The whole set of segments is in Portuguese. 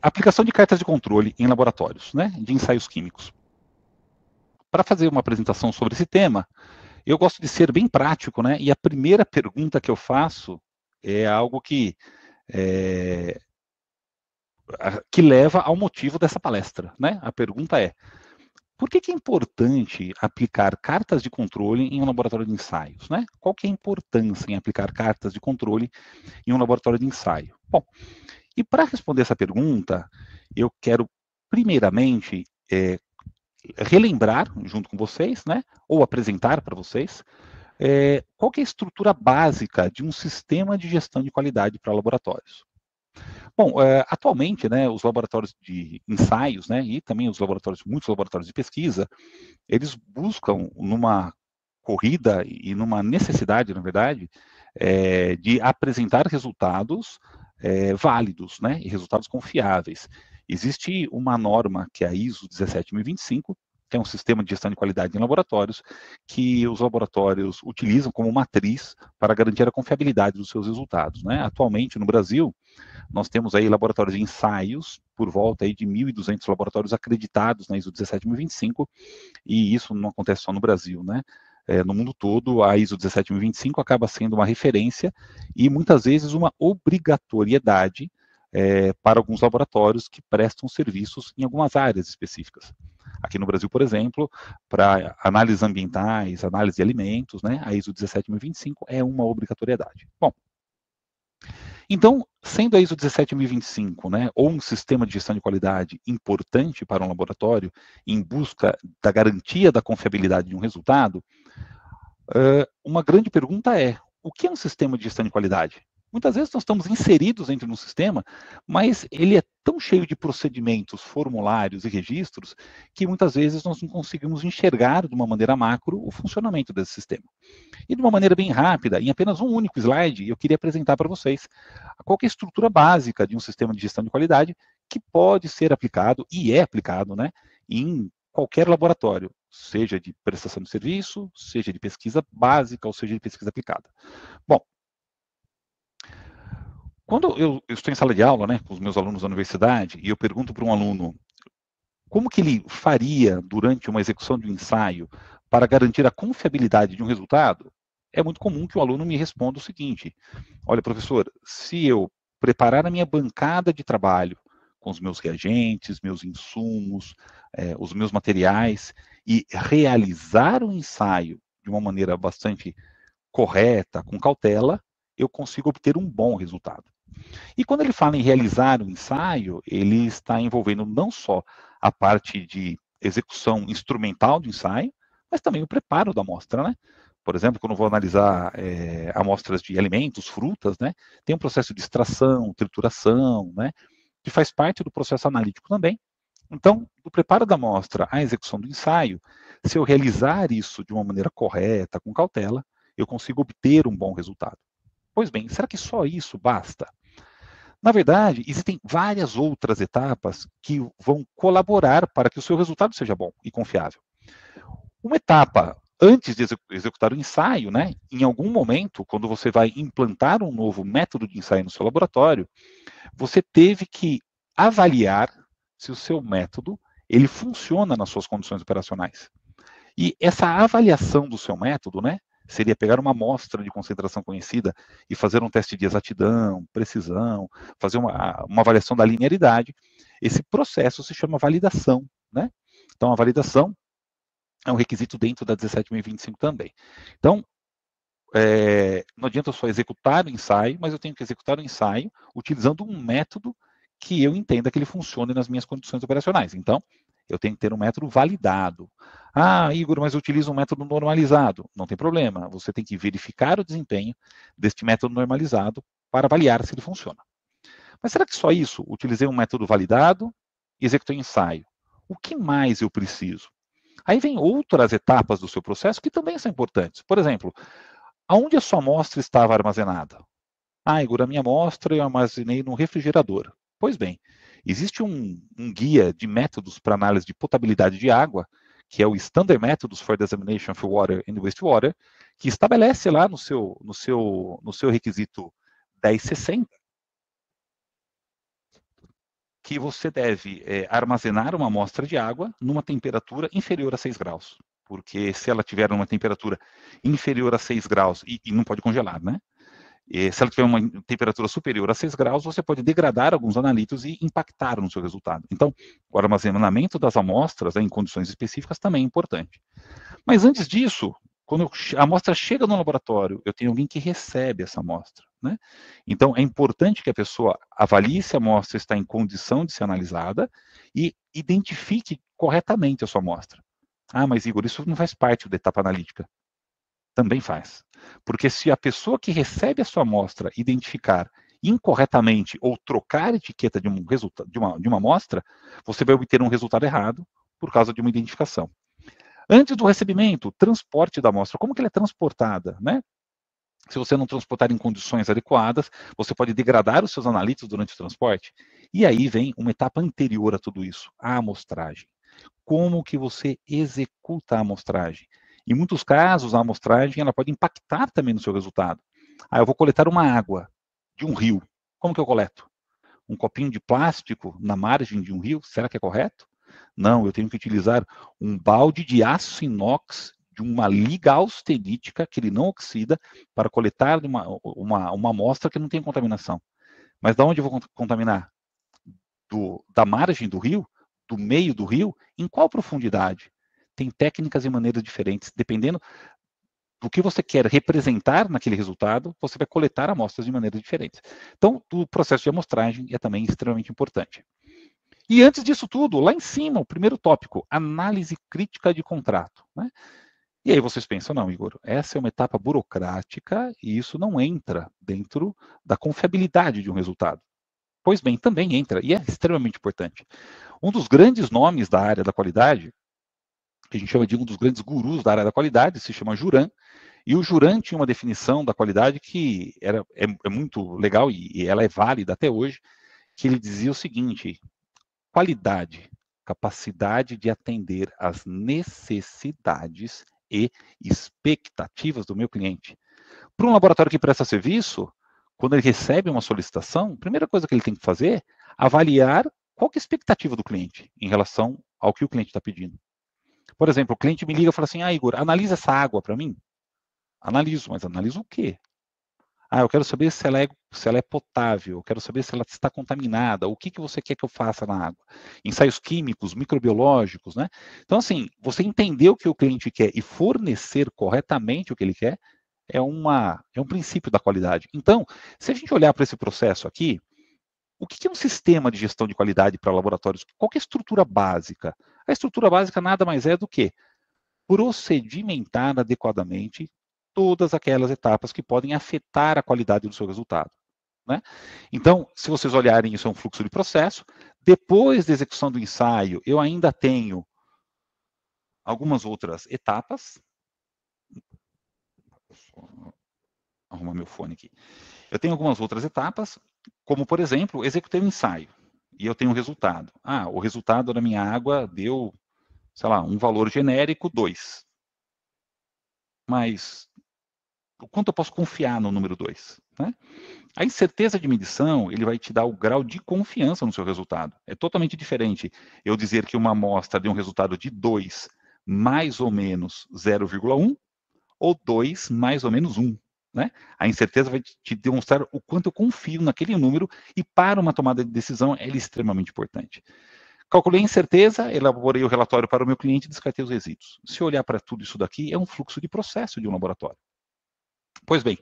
Aplicação de cartas de controle em laboratórios, né, de ensaios químicos. Para fazer uma apresentação sobre esse tema, eu gosto de ser bem prático, né, e a primeira pergunta que eu faço é algo que leva ao motivo dessa palestra, né? A pergunta é: por que é importante aplicar cartas de controle em um laboratório de ensaios, né? Qual que é a importância em aplicar cartas de controle em um laboratório de ensaio? Bom, e para responder essa pergunta, eu quero primeiramente relembrar junto com vocês, né? Ou apresentar para vocês qual que é a estrutura básica de um sistema de gestão de qualidade para laboratórios. Bom, atualmente, né, os laboratórios de ensaios, né, e também muitos laboratórios de pesquisa, eles buscam numa corrida e numa necessidade, na verdade, de apresentar resultados válidos, né, e resultados confiáveis. Existe uma norma que é a ISO 17025, que é um sistema de gestão de qualidade em laboratórios, que os laboratórios utilizam como matriz para garantir a confiabilidade dos seus resultados, né? Atualmente, no Brasil, nós temos aí laboratórios de ensaios, por volta aí de 1.200 laboratórios acreditados na ISO 17025, e isso não acontece só no Brasil, né? No mundo todo, a ISO 17025 acaba sendo uma referência e muitas vezes uma obrigatoriedade para alguns laboratórios que prestam serviços em algumas áreas específicas. Aqui no Brasil, por exemplo, para análises ambientais, análise de alimentos, né, a ISO 17025 é uma obrigatoriedade. Bom, então, sendo a ISO 17025, né, ou um sistema de gestão de qualidade importante para um laboratório em busca da garantia da confiabilidade de um resultado, uma grande pergunta é: o que é um sistema de gestão de qualidade? Muitas vezes nós estamos inseridos dentro de um sistema, mas ele é tão cheio de procedimentos, formulários e registros, que muitas vezes nós não conseguimos enxergar de uma maneira macro o funcionamento desse sistema. E de uma maneira bem rápida, em apenas um único slide, eu queria apresentar para vocês qual é a estrutura básica de um sistema de gestão de qualidade que pode ser aplicado, e é aplicado, né, em qualquer laboratório, seja de prestação de serviço, seja de pesquisa básica, ou seja de pesquisa aplicada. Bom, quando eu estou em sala de aula, né, com os meus alunos da universidade, e eu pergunto para um aluno como que ele faria durante uma execução de um ensaio para garantir a confiabilidade de um resultado, é muito comum que o aluno me responda o seguinte: olha, professor, se eu preparar a minha bancada de trabalho com os meus reagentes, meus insumos, os meus materiais, e realizar o ensaio de uma maneira bastante correta, com cautela, eu consigo obter um bom resultado. E quando ele fala em realizar o ensaio, ele está envolvendo não só a parte de execução instrumental do ensaio, mas também o preparo da amostra, né? Por exemplo, quando eu vou analisar amostras de alimentos, frutas, né? Tem um processo de extração, trituração, né? Que faz parte do processo analítico também. Então, do preparo da amostra à execução do ensaio, se eu realizar isso de uma maneira correta, com cautela, eu consigo obter um bom resultado. Pois bem, será que só isso basta? Na verdade, existem várias outras etapas que vão colaborar para que o seu resultado seja bom e confiável. Uma etapa antes de executar o ensaio, né, em algum momento, quando você vai implantar um novo método de ensaio no seu laboratório, você teve que avaliar se o seu método ele funciona nas suas condições operacionais. E essa avaliação do seu método, né, seria pegar uma amostra de concentração conhecida e fazer um teste de exatidão, precisão, fazer uma avaliação da linearidade. Esse processo se chama validação, né? Então, a validação é um requisito dentro da 17025 também. Então, não adianta só executar o ensaio, mas eu tenho que executar o ensaio utilizando um método que eu entenda que ele funcione nas minhas condições operacionais. Então, eu tenho que ter um método validado. Ah, Igor, mas eu utilizo um método normalizado. Não tem problema, você tem que verificar o desempenho deste método normalizado para avaliar se ele funciona. Mas será que só isso? Utilizei um método validado e executei o ensaio. O que mais eu preciso? Aí vem outras etapas do seu processo que também são importantes. Por exemplo, aonde a sua amostra estava armazenada? Ah, Igor, a minha amostra eu armazenei no refrigerador. Pois bem, existe um guia de métodos para análise de potabilidade de água, que é o Standard Methods for the Examination of Water and Wastewater, que estabelece lá no seu requisito 1060 que você deve armazenar uma amostra de água numa temperatura inferior a 6 graus. Porque se ela tiver uma temperatura inferior a 6 graus, e não pode congelar, né? E se ela tiver uma temperatura superior a 6 graus, você pode degradar alguns analitos e impactar no seu resultado. Então, o armazenamento das amostras, né, em condições específicas também é importante. Mas antes disso, quando a amostra chega no laboratório, eu tenho alguém que recebe essa amostra, né? Então, é importante que a pessoa avalie se a amostra está em condição de ser analisada e identifique corretamente a sua amostra. Ah, mas Igor, isso não faz parte da etapa analítica. Também faz. Porque se a pessoa que recebe a sua amostra identificar incorretamente ou trocar a etiqueta de uma amostra, você vai obter um resultado errado por causa de uma identificação. Antes do recebimento, transporte da amostra. Como que ela é transportada, né? Se você não transportar em condições adequadas, você pode degradar os seus analíticos durante o transporte. E aí vem uma etapa anterior a tudo isso, a amostragem. Como que você executa a amostragem? Em muitos casos, a amostragem ela pode impactar também no seu resultado. Ah, eu vou coletar uma água de um rio. Como que eu coleto? Um copinho de plástico na margem de um rio? Será que é correto? Não, eu tenho que utilizar um balde de aço inox de uma liga austenítica, que ele não oxida, para coletar uma amostra que não tem contaminação. Mas de onde eu vou contaminar? Da margem do rio? Do meio do rio? Em qual profundidade? Tem técnicas e maneiras diferentes, dependendo do que você quer representar naquele resultado, você vai coletar amostras de maneiras diferentes. Então, o processo de amostragem é também extremamente importante. E antes disso tudo, lá em cima, o primeiro tópico, análise crítica de contrato, né? E aí vocês pensam, não, Igor, essa é uma etapa burocrática e isso não entra dentro da confiabilidade de um resultado. Pois bem, também entra, e é extremamente importante. Um dos grandes nomes da área da qualidade, que a gente chama de um dos grandes gurus da área da qualidade, se chama Juran, e o Juran tinha uma definição da qualidade que é muito legal, e ela é válida até hoje, que ele dizia o seguinte: qualidade, capacidade de atender às necessidades e expectativas do meu cliente. Para um laboratório que presta serviço, quando ele recebe uma solicitação, a primeira coisa que ele tem que fazer é avaliar qual que é a expectativa do cliente em relação ao que o cliente está pedindo. Por exemplo, o cliente me liga e fala assim, Igor, analisa essa água para mim. Analiso, mas analiso o quê? Eu quero saber se ela é potável, eu quero saber se ela está contaminada, o que você quer que eu faça na água? Ensaios químicos, microbiológicos, né? Então, assim, você entender o que o cliente quer e fornecer corretamente o que ele quer é um princípio da qualidade. Então, se a gente olhar para esse processo aqui, o que é um sistema de gestão de qualidade para laboratórios? Qual é a estrutura básica? A estrutura básica nada mais é do que procedimentar adequadamente todas aquelas etapas que podem afetar a qualidade do seu resultado, né? Então, se vocês olharem, isso é um fluxo de processo. Depois da execução do ensaio, eu ainda tenho algumas outras etapas. Vou arrumar meu fone aqui. Eu tenho algumas outras etapas, como, por exemplo, executei um ensaio e eu tenho um resultado. O resultado da minha água deu, sei lá, um valor genérico 2. Mas o quanto eu posso confiar no número 2, né? A incerteza de medição, ele vai te dar o grau de confiança no seu resultado. É totalmente diferente eu dizer que uma amostra deu um resultado de 2 mais ou menos 0,1 ou 2 mais ou menos 1. Né? A incerteza vai te demonstrar o quanto eu confio naquele número e para uma tomada de decisão ela é extremamente importante. Calculei a incerteza, elaborei o relatório para o meu cliente e descartei os resíduos. Se olhar para tudo isso daqui, é um fluxo de processo de um laboratório. Pois bem,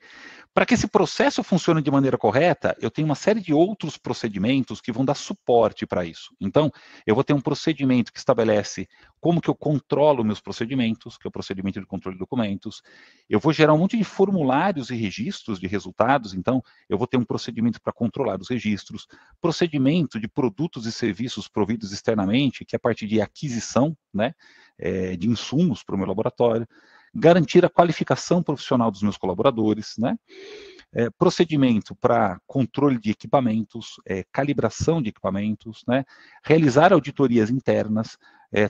para que esse processo funcione de maneira correta, eu tenho uma série de outros procedimentos que vão dar suporte para isso. Então, eu vou ter um procedimento que estabelece como que eu controlo meus procedimentos, que é o procedimento de controle de documentos. Eu vou gerar um monte de formulários e registros de resultados, então eu vou ter um procedimento para controlar os registros, procedimento de produtos e serviços providos externamente, que é a partir de aquisição, né, de insumos para o meu laboratório, garantir a qualificação profissional dos meus colaboradores, né? Procedimento para controle de equipamentos, calibração de equipamentos, né? Realizar auditorias internas,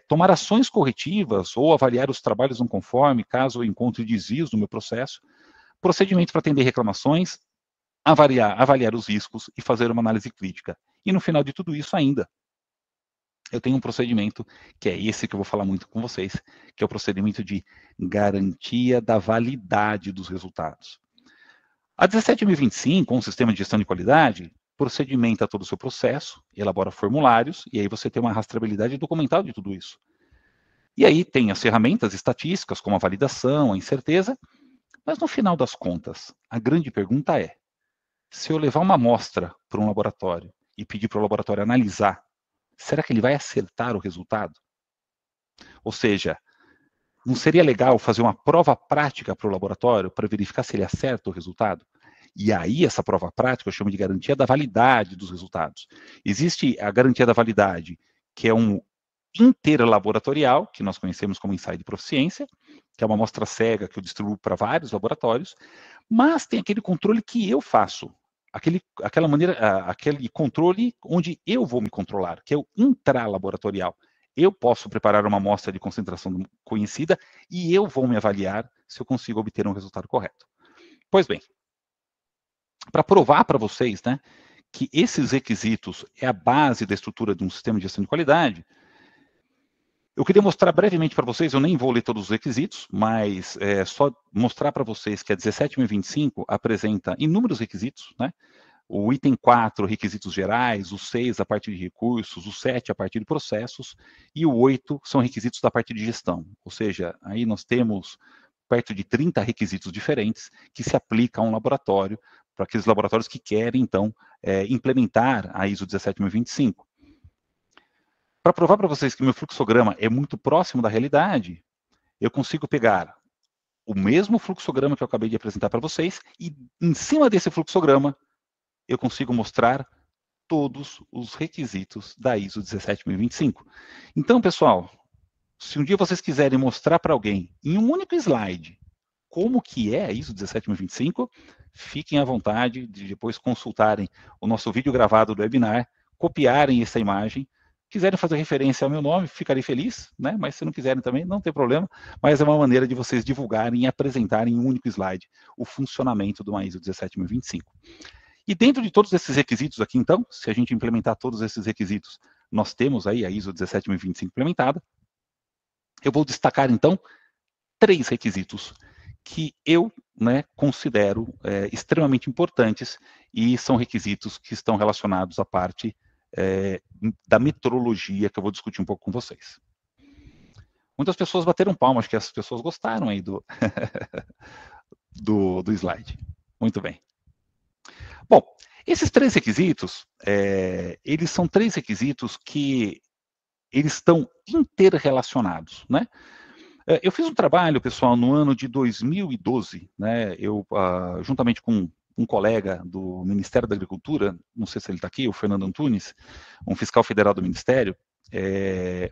tomar ações corretivas ou avaliar os trabalhos não conforme, caso eu encontre desvios no meu processo, procedimento para atender reclamações, avaliar os riscos e fazer uma análise crítica. E no final de tudo isso ainda, eu tenho um procedimento, que é esse que eu vou falar muito com vocês, que é o procedimento de garantia da validade dos resultados. A 17025, um sistema de gestão de qualidade, procedimenta todo o seu processo, elabora formulários, e aí você tem uma rastreabilidade documental de tudo isso. E aí tem as ferramentas estatísticas, como a validação, a incerteza, mas no final das contas, a grande pergunta é, se eu levar uma amostra para um laboratório e pedir para o laboratório analisar, será que ele vai acertar o resultado? Ou seja, não seria legal fazer uma prova prática para o laboratório para verificar se ele acerta o resultado? E aí, essa prova prática eu chamo de garantia da validade dos resultados. Existe a garantia da validade, que é um interlaboratorial, que nós conhecemos como ensaio de proficiência, que é uma amostra cega que eu distribuo para vários laboratórios, mas tem aquele controle que eu faço, aquele controle onde eu vou me controlar, que é o intralaboratorial. Eu posso preparar uma amostra de concentração conhecida e eu vou me avaliar se eu consigo obter um resultado correto. Pois bem, para provar para vocês, né, que esses requisitos é a base da estrutura de um sistema de gestão de qualidade, eu queria mostrar brevemente para vocês, eu nem vou ler todos os requisitos, mas só mostrar para vocês que a 17025 apresenta inúmeros requisitos, né? O item 4, requisitos gerais, o 6, a parte de recursos, o 7, a parte de processos, e o 8 são requisitos da parte de gestão. Ou seja, aí nós temos perto de 30 requisitos diferentes que se aplicam a um laboratório, para aqueles laboratórios que querem, então, implementar a ISO 17025. Para provar para vocês que meu fluxograma é muito próximo da realidade, eu consigo pegar o mesmo fluxograma que eu acabei de apresentar para vocês e, em cima desse fluxograma, eu consigo mostrar todos os requisitos da ISO 17025. Então, pessoal, se um dia vocês quiserem mostrar para alguém, em um único slide, como que é a ISO 17025, fiquem à vontade de depois consultarem o nosso vídeo gravado do webinar, copiarem essa imagem. Quiserem fazer referência ao meu nome, ficarei feliz, né? Mas se não quiserem também, não tem problema. Mas é uma maneira de vocês divulgarem e apresentarem em um único slide o funcionamento do ISO 17025. E dentro de todos esses requisitos aqui, então, se a gente implementar todos esses requisitos, nós temos aí a ISO 17025 implementada. Eu vou destacar, então, 3 requisitos que eu, né, considero extremamente importantes e são requisitos que estão relacionados à parte da metrologia que eu vou discutir um pouco com vocês. Muitas pessoas bateram palma, acho que as pessoas gostaram aí do, do slide. Muito bem. Bom, esses 3 requisitos, eles são 3 requisitos que eles estão interrelacionados, né? Eu fiz um trabalho, pessoal, no ano de 2012, né? Eu, juntamente com um colega do Ministério da Agricultura, não sei se ele está aqui, o Fernando Antunes, um fiscal federal do Ministério,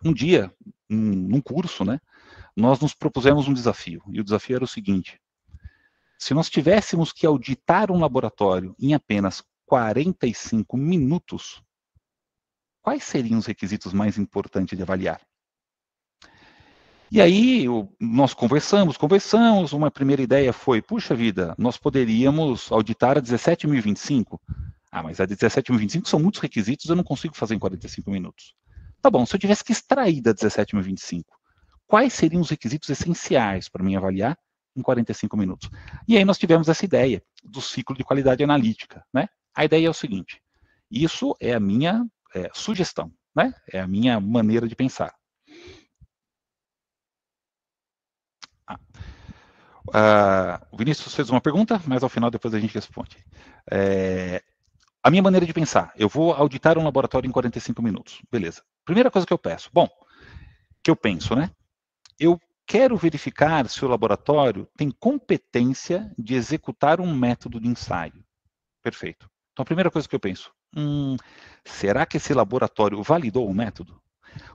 um dia, num curso, né? Nós nos propusemos um desafio, e o desafio era o seguinte: se nós tivéssemos que auditar um laboratório em apenas 45 minutos, quais seriam os requisitos mais importantes de avaliar? E aí nós conversamos, uma primeira ideia foi, puxa vida, nós poderíamos auditar a 17025. Ah, mas a 17025 são muitos requisitos, eu não consigo fazer em 45 minutos. Tá bom, se eu tivesse que extrair da 17025, quais seriam os requisitos essenciais para mim avaliar em 45 minutos? E aí nós tivemos essa ideia do ciclo de qualidade analítica, né? A ideia é o seguinte, isso é a minha sugestão, né? É a minha maneira de pensar. O Vinícius fez uma pergunta, mas ao final depois a gente responde. A minha maneira de pensar, eu vou auditar um laboratório em 45 minutos. Beleza. Primeira coisa que eu peço, né? Eu quero verificar se o laboratório tem competência de executar um método de ensaio. Perfeito. Então a primeira coisa que eu penso, será que esse laboratório validou o método?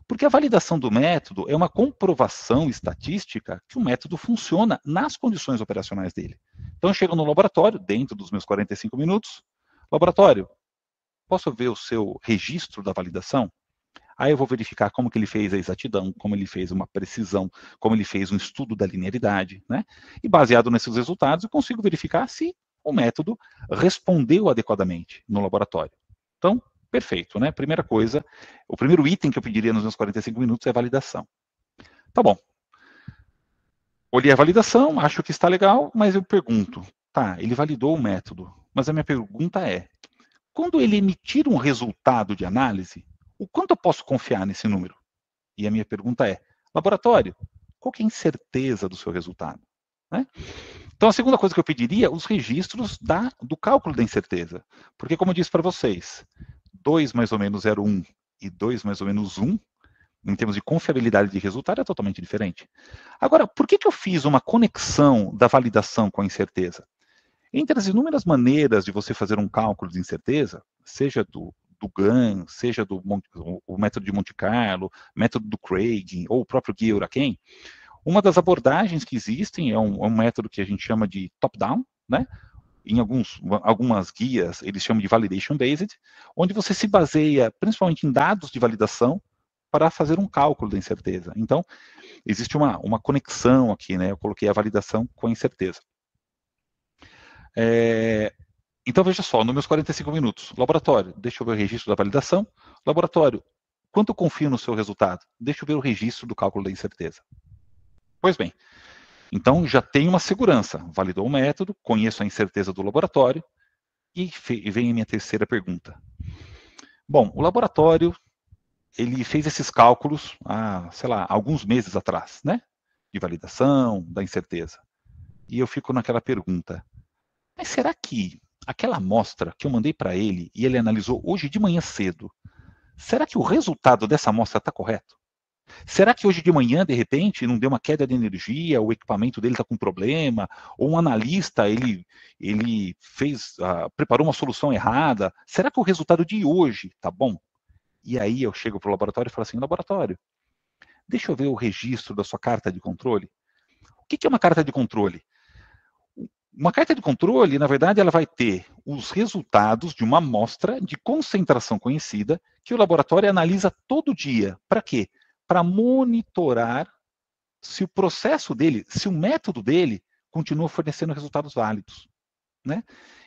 Porque a validação do método é uma comprovação estatística que o método funciona nas condições operacionais dele. Então, eu chego no laboratório, dentro dos meus 45 minutos, laboratório, posso ver o seu registro da validação? Aí eu vou verificar como que ele fez a exatidão, como ele fez uma precisão, como ele fez um estudo da linearidade, né? E baseado nesses resultados, eu consigo verificar se o método respondeu adequadamente no laboratório. Então, Perfeito, né? Primeira coisa, o primeiro item que eu pediria nos meus 45 minutos é validação. Tá bom. Olhei a validação, acho que está legal, mas eu pergunto, tá, ele validou o método, mas a minha pergunta é, quando ele emitir um resultado de análise, o quanto eu posso confiar nesse número? E a minha pergunta é, laboratório, qual que é a incerteza do seu resultado? Né? Então, a segunda coisa que eu pediria, os registros do cálculo da incerteza. Porque, como eu disse para vocês, 2 mais ou menos 0,1 e 2 mais ou menos 1, em termos de confiabilidade de resultado, é totalmente diferente. Agora, por que eu fiz uma conexão da validação com a incerteza? Entre as inúmeras maneiras de você fazer um cálculo de incerteza, seja do GAN, seja o método de Monte Carlo, método do Craig, ou o próprio Guia Uraken, uma das abordagens que existem é um método que a gente chama de top-down, né? Em algumas guias, eles chamam de validation-based, onde você se baseia principalmente em dados de validação para fazer um cálculo da incerteza. Então, existe uma conexão aqui, né? Eu coloquei a validação com a incerteza. Então, veja só, nos meus 45 minutos, laboratório, deixa eu ver o registro da validação. Laboratório, quanto eu confio no seu resultado? Deixa eu ver o registro do cálculo da incerteza. Pois bem, então já tenho uma segurança. Validou o método, conheço a incerteza do laboratório, e vem a minha terceira pergunta. Bom, o laboratório, ele fez esses cálculos há, sei lá, alguns meses atrás, né? De validação, da incerteza. E eu fico naquela pergunta, mas será que aquela amostra que eu mandei para ele e ele analisou hoje de manhã cedo, será que o resultado dessa amostra está correto? Será que hoje de manhã, de repente, não deu uma queda de energia, o equipamento dele está com problema, ou um analista, ele preparou uma solução errada? Será que o resultado de hoje tá bom? E aí eu chego para o laboratório e falo assim, laboratório, deixa eu ver o registro da sua carta de controle. O que é uma carta de controle? Uma carta de controle, na verdade, ela vai ter os resultados de uma amostra de concentração conhecida que o laboratório analisa todo dia. Para quê? Para monitorar se o processo dele, se o método dele continua fornecendo resultados válidos. Né?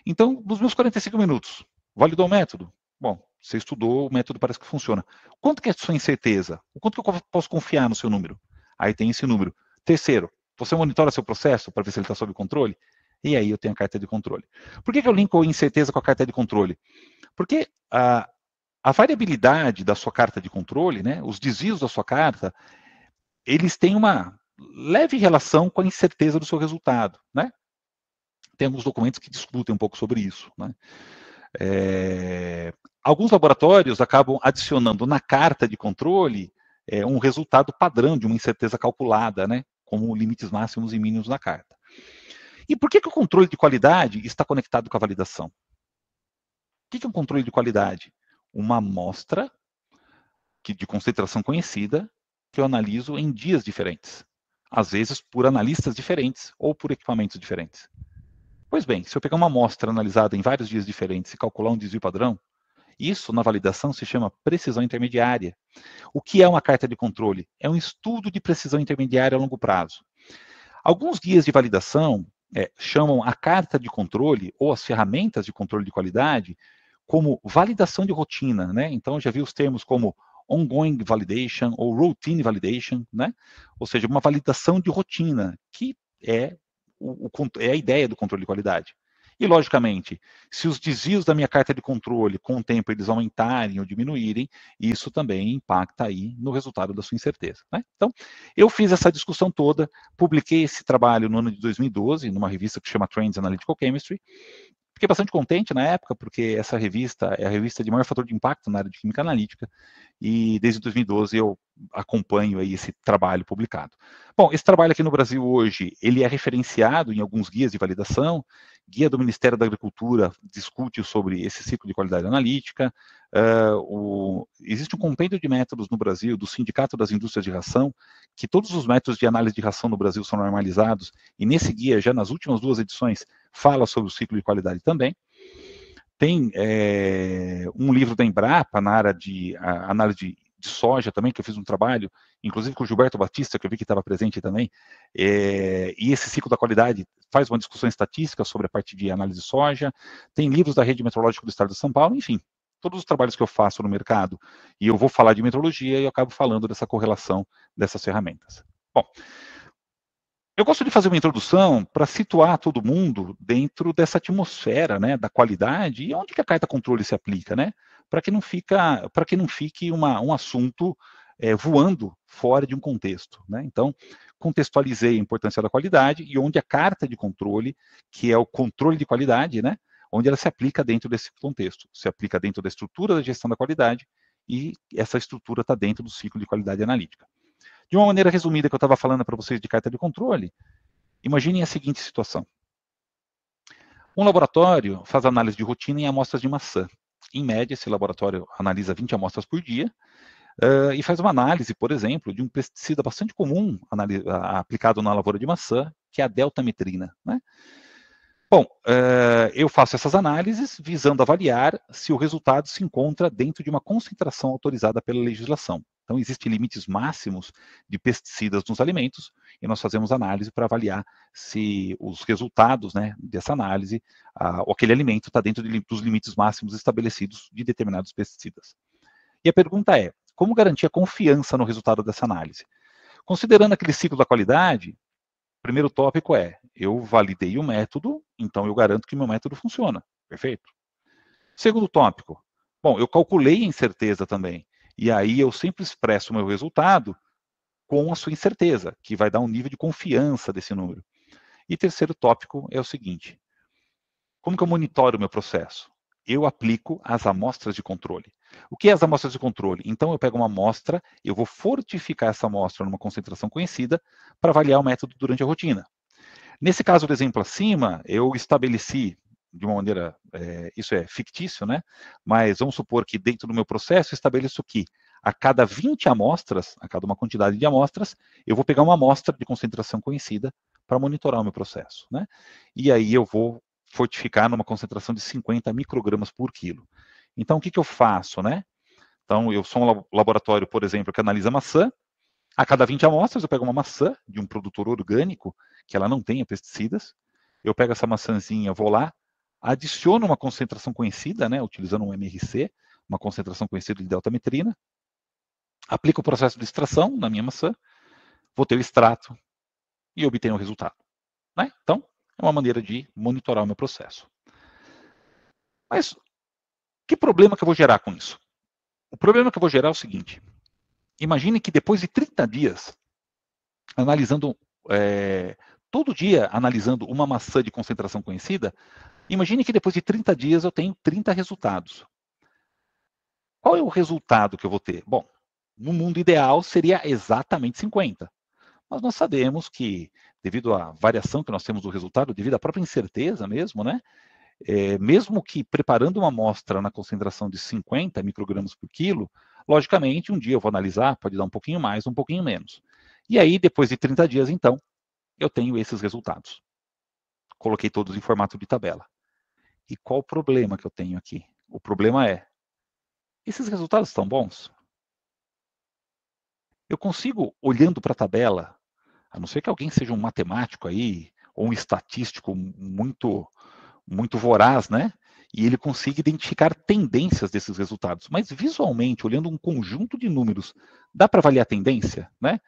Então, nos meus 45 minutos, validou o método? Bom, você estudou, o método parece que funciona. Quanto que é a sua incerteza? O quanto que eu posso confiar no seu número? Aí tem esse número. Terceiro, você monitora seu processo para ver se ele está sob controle? E aí eu tenho a carta de controle. Por que eu linko a incerteza com a carta de controle? Porque a variabilidade da sua carta de controle, né, os desvios da sua carta, eles têm uma leve relação com a incerteza do seu resultado. Né? Tem alguns documentos que discutem um pouco sobre isso. Né? Alguns laboratórios acabam adicionando na carta de controle um resultado padrão de uma incerteza calculada, né, como limites máximos e mínimos na carta. E por que o controle de qualidade está conectado com a validação? O que é um controle de qualidade? Uma amostra de concentração conhecida que eu analiso em dias diferentes. Às vezes por analistas diferentes ou por equipamentos diferentes. Pois bem, se eu pegar uma amostra analisada em vários dias diferentes e calcular um desvio padrão, isso na validação se chama precisão intermediária. O que é uma carta de controle? É um estudo de precisão intermediária a longo prazo. Alguns guias de validação chamam a carta de controle ou as ferramentas de controle de qualidade como validação de rotina, né? Então, eu já vi os termos como ongoing validation ou routine validation, né? Ou seja, uma validação de rotina, que é a ideia do controle de qualidade. E, logicamente, se os desvios da minha carta de controle, com o tempo, eles aumentarem ou diminuírem, isso também impacta aí no resultado da sua incerteza. Né? Então, eu fiz essa discussão toda, publiquei esse trabalho no ano de 2012, numa revista que chama Trends Analytical Chemistry. Fiquei bastante contente na época, porque essa revista é a revista de maior fator de impacto na área de química analítica, e desde 2012 eu acompanho aí esse trabalho publicado. Bom, esse trabalho aqui no Brasil hoje, ele é referenciado em alguns guias de validação, guia do Ministério da Agricultura discute sobre esse ciclo de qualidade analítica, existe um compêndio de métodos no Brasil, do Sindicato das Indústrias de Ração, que todos os métodos de análise de ração no Brasil são normalizados, e nesse guia, já nas últimas 2 edições, fala sobre o ciclo de qualidade também. Tem um livro da Embrapa na área de análise de soja também, que eu fiz um trabalho, inclusive com o Gilberto Batista, que eu vi que estava presente também, e esse ciclo da qualidade faz uma discussão estatística sobre a parte de análise de soja, tem livros da Rede Meteorológica do Estado de São Paulo, enfim, todos os trabalhos que eu faço no mercado, e eu vou falar de metrologia, e eu acabo falando dessa correlação dessas ferramentas. Bom, eu gosto de fazer uma introdução para situar todo mundo dentro dessa atmosfera, né, da qualidade e onde que a carta controle se aplica, né, para que não fique um assunto voando fora de um contexto, né? Então, contextualizei a importância da qualidade e onde a carta de controle, que é o controle de qualidade, né, onde ela se aplica dentro desse contexto, se aplica dentro da estrutura da gestão da qualidade e essa estrutura está dentro do ciclo de qualidade analítica. De uma maneira resumida que eu estava falando para vocês de carta de controle, imaginem a seguinte situação. Um laboratório faz análise de rotina em amostras de maçã. Em média, esse laboratório analisa 20 amostras por dia e faz uma análise, por exemplo, de um pesticida bastante comum aplicado na lavoura de maçã, que é a deltametrina, né? Bom, eu faço essas análises visando avaliar se o resultado se encontra dentro de uma concentração autorizada pela legislação. Então, existem limites máximos de pesticidas nos alimentos e nós fazemos análise para avaliar se os resultados, né, dessa análise, ou aquele alimento está dentro dos limites máximos estabelecidos de determinados pesticidas. E a pergunta é, como garantir a confiança no resultado dessa análise? Considerando aquele ciclo da qualidade, o primeiro tópico é, eu validei o método, então eu garanto que meu método funciona. Perfeito? Segundo tópico, bom, eu calculei a incerteza também. E aí eu sempre expresso o meu resultado com a sua incerteza, que vai dar um nível de confiança desse número. E terceiro tópico é o seguinte, como que eu monitoro o meu processo? Eu aplico as amostras de controle. O que é as amostras de controle? Então, eu pego uma amostra, eu vou fortificar essa amostra numa concentração conhecida para avaliar o método durante a rotina. Nesse caso do exemplo acima, eu estabeleci de uma maneira, isso é fictício, né? Mas vamos supor que dentro do meu processo eu estabeleço que a cada 20 amostras, a cada uma quantidade de amostras, eu vou pegar uma amostra de concentração conhecida para monitorar o meu processo, né? E aí eu vou fortificar numa concentração de 50 microgramas por quilo. Então, o que, que eu faço, né? Então, eu sou um laboratório, por exemplo, que analisa maçã. A cada 20 amostras, eu pego uma maçã de um produtor orgânico, que ela não tenha pesticidas. Eu pego essa maçãzinha, vou lá, adiciono uma concentração conhecida, né, utilizando um MRC, uma concentração conhecida de deltametrina, aplico o processo de extração na minha maçã, vou ter o extrato e obtenho o resultado, né? Então, é uma maneira de monitorar o meu processo. Mas, que problema que eu vou gerar com isso? O problema que eu vou gerar é o seguinte, imagine que depois de 30 dias, analisando, todo dia analisando uma maçã de concentração conhecida, imagine que depois de 30 dias eu tenho 30 resultados. Qual é o resultado que eu vou ter? Bom, no mundo ideal seria exatamente 50. Mas nós sabemos que, devido à variação que nós temos do resultado, devido à própria incerteza mesmo, né? Mesmo que preparando uma amostra na concentração de 50 microgramas por quilo, logicamente, um dia eu vou analisar, pode dar um pouquinho mais, um pouquinho menos. E aí, depois de 30 dias, então, eu tenho esses resultados. Coloquei todos em formato de tabela. E qual o problema que eu tenho aqui? O problema é, esses resultados estão bons? Eu consigo, olhando para a tabela, a não ser que alguém seja um matemático aí, ou um estatístico muito voraz, né? E ele consiga identificar tendências desses resultados. Mas visualmente, olhando um conjunto de números, dá para avaliar a tendência, né?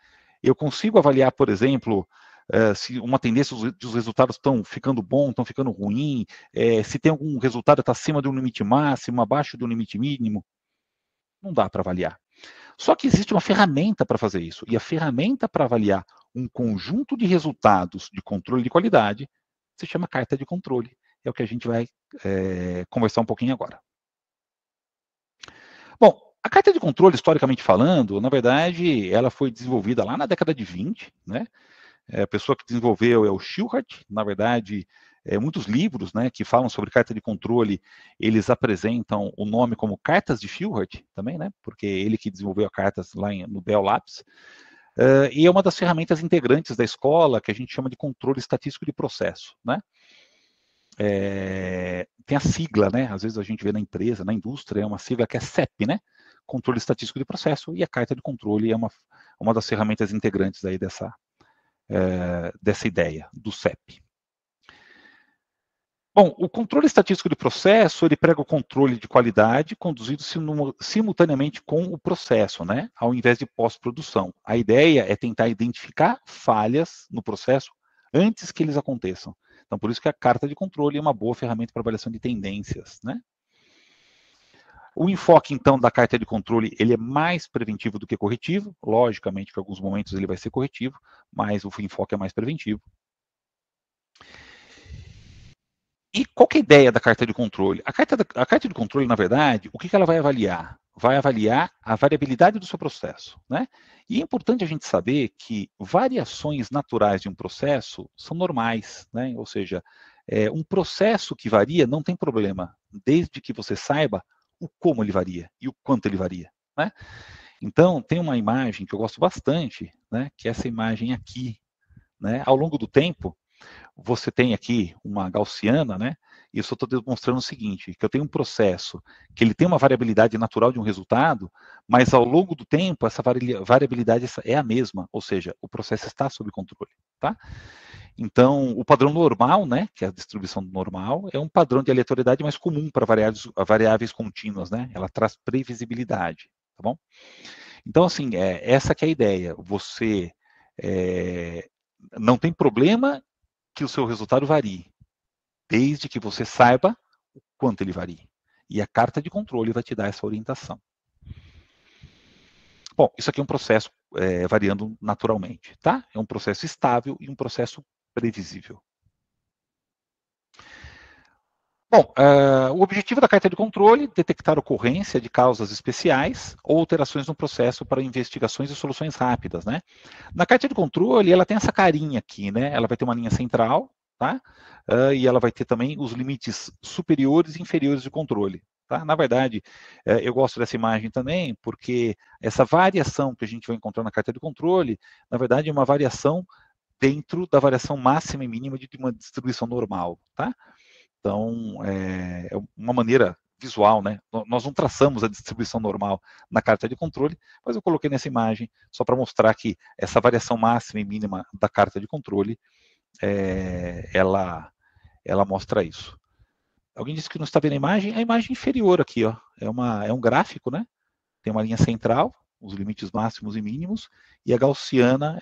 Eu consigo avaliar, por exemplo, se uma tendência dos resultados estão ficando bom, estão ficando ruim, se tem algum resultado que está acima do limite máximo, abaixo do limite mínimo. Não dá para avaliar. Só que existe uma ferramenta para fazer isso. E a ferramenta para avaliar um conjunto de resultados de controle de qualidade se chama carta de controle. É o que a gente vai conversar um pouquinho agora. Bom, a carta de controle, historicamente falando, na verdade, ela foi desenvolvida lá na década de 20, né? A pessoa que desenvolveu é o Shilhart, na verdade, muitos livros, né, que falam sobre carta de controle, eles apresentam o nome como cartas de Shilhart também, né, porque ele que desenvolveu as cartas lá no Bell Labs, e é uma das ferramentas integrantes da escola que a gente chama de controle estatístico de processo, né. Tem a sigla, né, às vezes a gente vê na empresa, na indústria, é uma sigla que é CEP, né, controle estatístico de processo, e a carta de controle é uma das ferramentas integrantes aí dessa ideia, do CEP. Bom, o controle estatístico de processo, ele prega o controle de qualidade conduzido simultaneamente com o processo, né? Ao invés de pós-produção. A ideia é tentar identificar falhas no processo antes que eles aconteçam. Então, por isso que a carta de controle é uma boa ferramenta para avaliação de tendências, né? O enfoque, então, da carta de controle, ele é mais preventivo do que corretivo. Logicamente, que em alguns momentos ele vai ser corretivo, mas o enfoque é mais preventivo. E qual que é a ideia da carta de controle? A carta de controle, na verdade, o que ela vai avaliar? Vai avaliar a variabilidade do seu processo, né? E é importante a gente saber que variações naturais de um processo são normais, né? Ou seja, um processo que varia não tem problema, desde que você saiba o como ele varia e o quanto ele varia, né? Então, tem uma imagem que eu gosto bastante, né? Que é essa imagem aqui, né? Ao longo do tempo, você tem aqui uma gaussiana, né? E eu só estou demonstrando o seguinte, que eu tenho um processo que ele tem uma variabilidade natural de um resultado, mas ao longo do tempo essa variabilidade é a mesma, ou seja, o processo está sob controle, tá? Então, o padrão normal, né, que é a distribuição normal, é um padrão de aleatoriedade mais comum para variáveis contínuas, né? Ela traz previsibilidade, tá bom? Então, assim, essa que é a ideia. Você não tem problema que o seu resultado varie, desde que você saiba o quanto ele varia. E a carta de controle vai te dar essa orientação. Bom, isso aqui é um processo variando naturalmente, tá? É um processo estável e um processo previsível. Bom, o objetivo da carta de controle é detectar ocorrência de causas especiais ou alterações no processo para investigações e soluções rápidas, né? Na carta de controle, ela tem essa carinha aqui, né? Ela vai ter uma linha central, tá? E ela vai ter também os limites superiores e inferiores de controle, tá? Na verdade, eu gosto dessa imagem também porque essa variação que a gente vai encontrar na carta de controle, na verdade, é uma variação dentro da variação máxima e mínima de uma distribuição normal, tá? Então, é uma maneira visual, né? Nós não traçamos a distribuição normal na carta de controle, mas eu coloquei nessa imagem só para mostrar que essa variação máxima e mínima da carta de controle, ela mostra isso. Alguém disse que não está vendo a imagem inferior aqui, ó, é um gráfico, né? Tem uma linha central, os limites máximos e mínimos, e a gaussiana,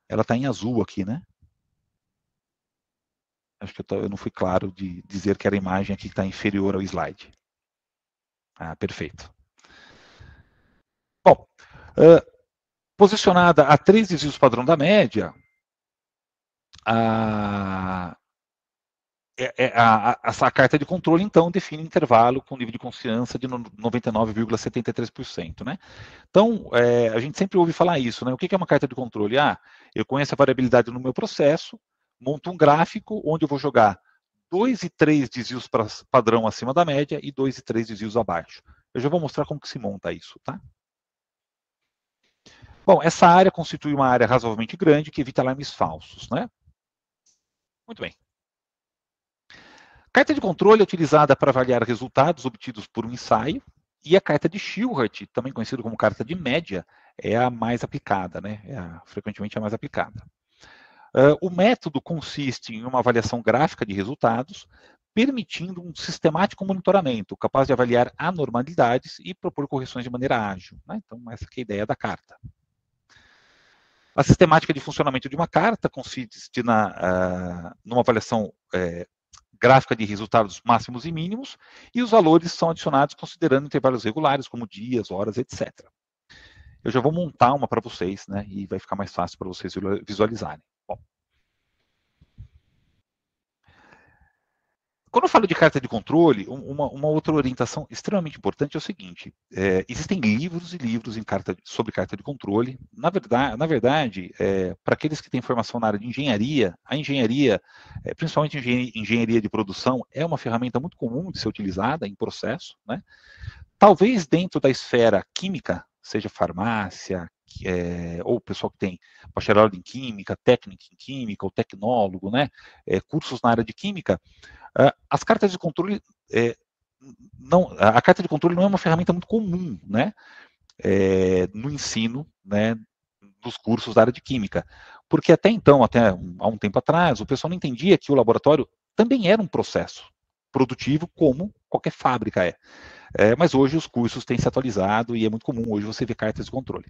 ela está em azul aqui, né? Acho que eu não fui claro de dizer que era a imagem aqui que está inferior ao slide. Ah, perfeito. Bom, posicionada a 3 desvios padrão da média, essa carta de controle, então, define intervalo com nível de confiança de 99,73%, né? Então, a gente sempre ouve falar isso, né? O que é uma carta de controle? Eu conheço a variabilidade no meu processo, monto um gráfico onde eu vou jogar 2 e 3 desvios padrão acima da média e 2 e 3 desvios abaixo. Eu já vou mostrar como que se monta isso, tá? Bom, essa área constitui uma área razoavelmente grande que evita alarmes falsos, né? Muito bem. Carta de controle é utilizada para avaliar resultados obtidos por um ensaio, e a carta de Shilhart, também conhecida como carta de média, é a mais aplicada, né? Frequentemente a mais aplicada. O método consiste em uma avaliação gráfica de resultados, permitindo um sistemático monitoramento, capaz de avaliar anormalidades e propor correções de maneira ágil, né? Então, essa é a ideia da carta. A sistemática de funcionamento de uma carta consiste numa avaliação gráfica de resultados máximos e mínimos, e os valores são adicionados considerando intervalos regulares, como dias, horas, etc. Eu já vou montar uma para vocês, né, e vai ficar mais fácil para vocês visualizarem. Bom, quando eu falo de carta de controle, uma outra orientação extremamente importante é o seguinte: existem livros e livros sobre carta de controle. Na verdade, para aqueles que têm formação na área de engenharia, a engenharia, principalmente engenharia de produção, é uma ferramenta muito comum de ser utilizada em processo, né? Talvez dentro da esfera química, seja farmácia, ou o pessoal que tem bacharelado em química, técnico em química, ou tecnólogo, né? Cursos na área de química, as cartas de controle, a carta de controle não é uma ferramenta muito comum, né, no ensino, né, dos cursos da área de química, porque até então, até há um tempo atrás, o pessoal não entendia que o laboratório também era um processo produtivo como qualquer fábrica é. Mas hoje os cursos têm se atualizado e é muito comum hoje você ver cartas de controle.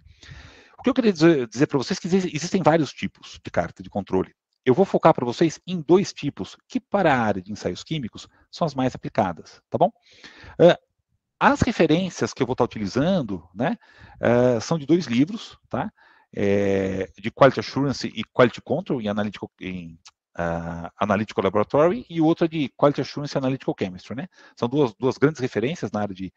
O que eu queria dizer para vocês é que existem vários tipos de carta de controle. Eu vou focar para vocês em 2 tipos que para a área de ensaios químicos são as mais aplicadas, tá bom? As referências que eu vou estar utilizando, né, são de 2 livros, tá? De Quality Assurance e Quality Control em Analytical Laboratory, e outra de Quality Assurance e Analytical Chemistry, né? São duas grandes referências na área de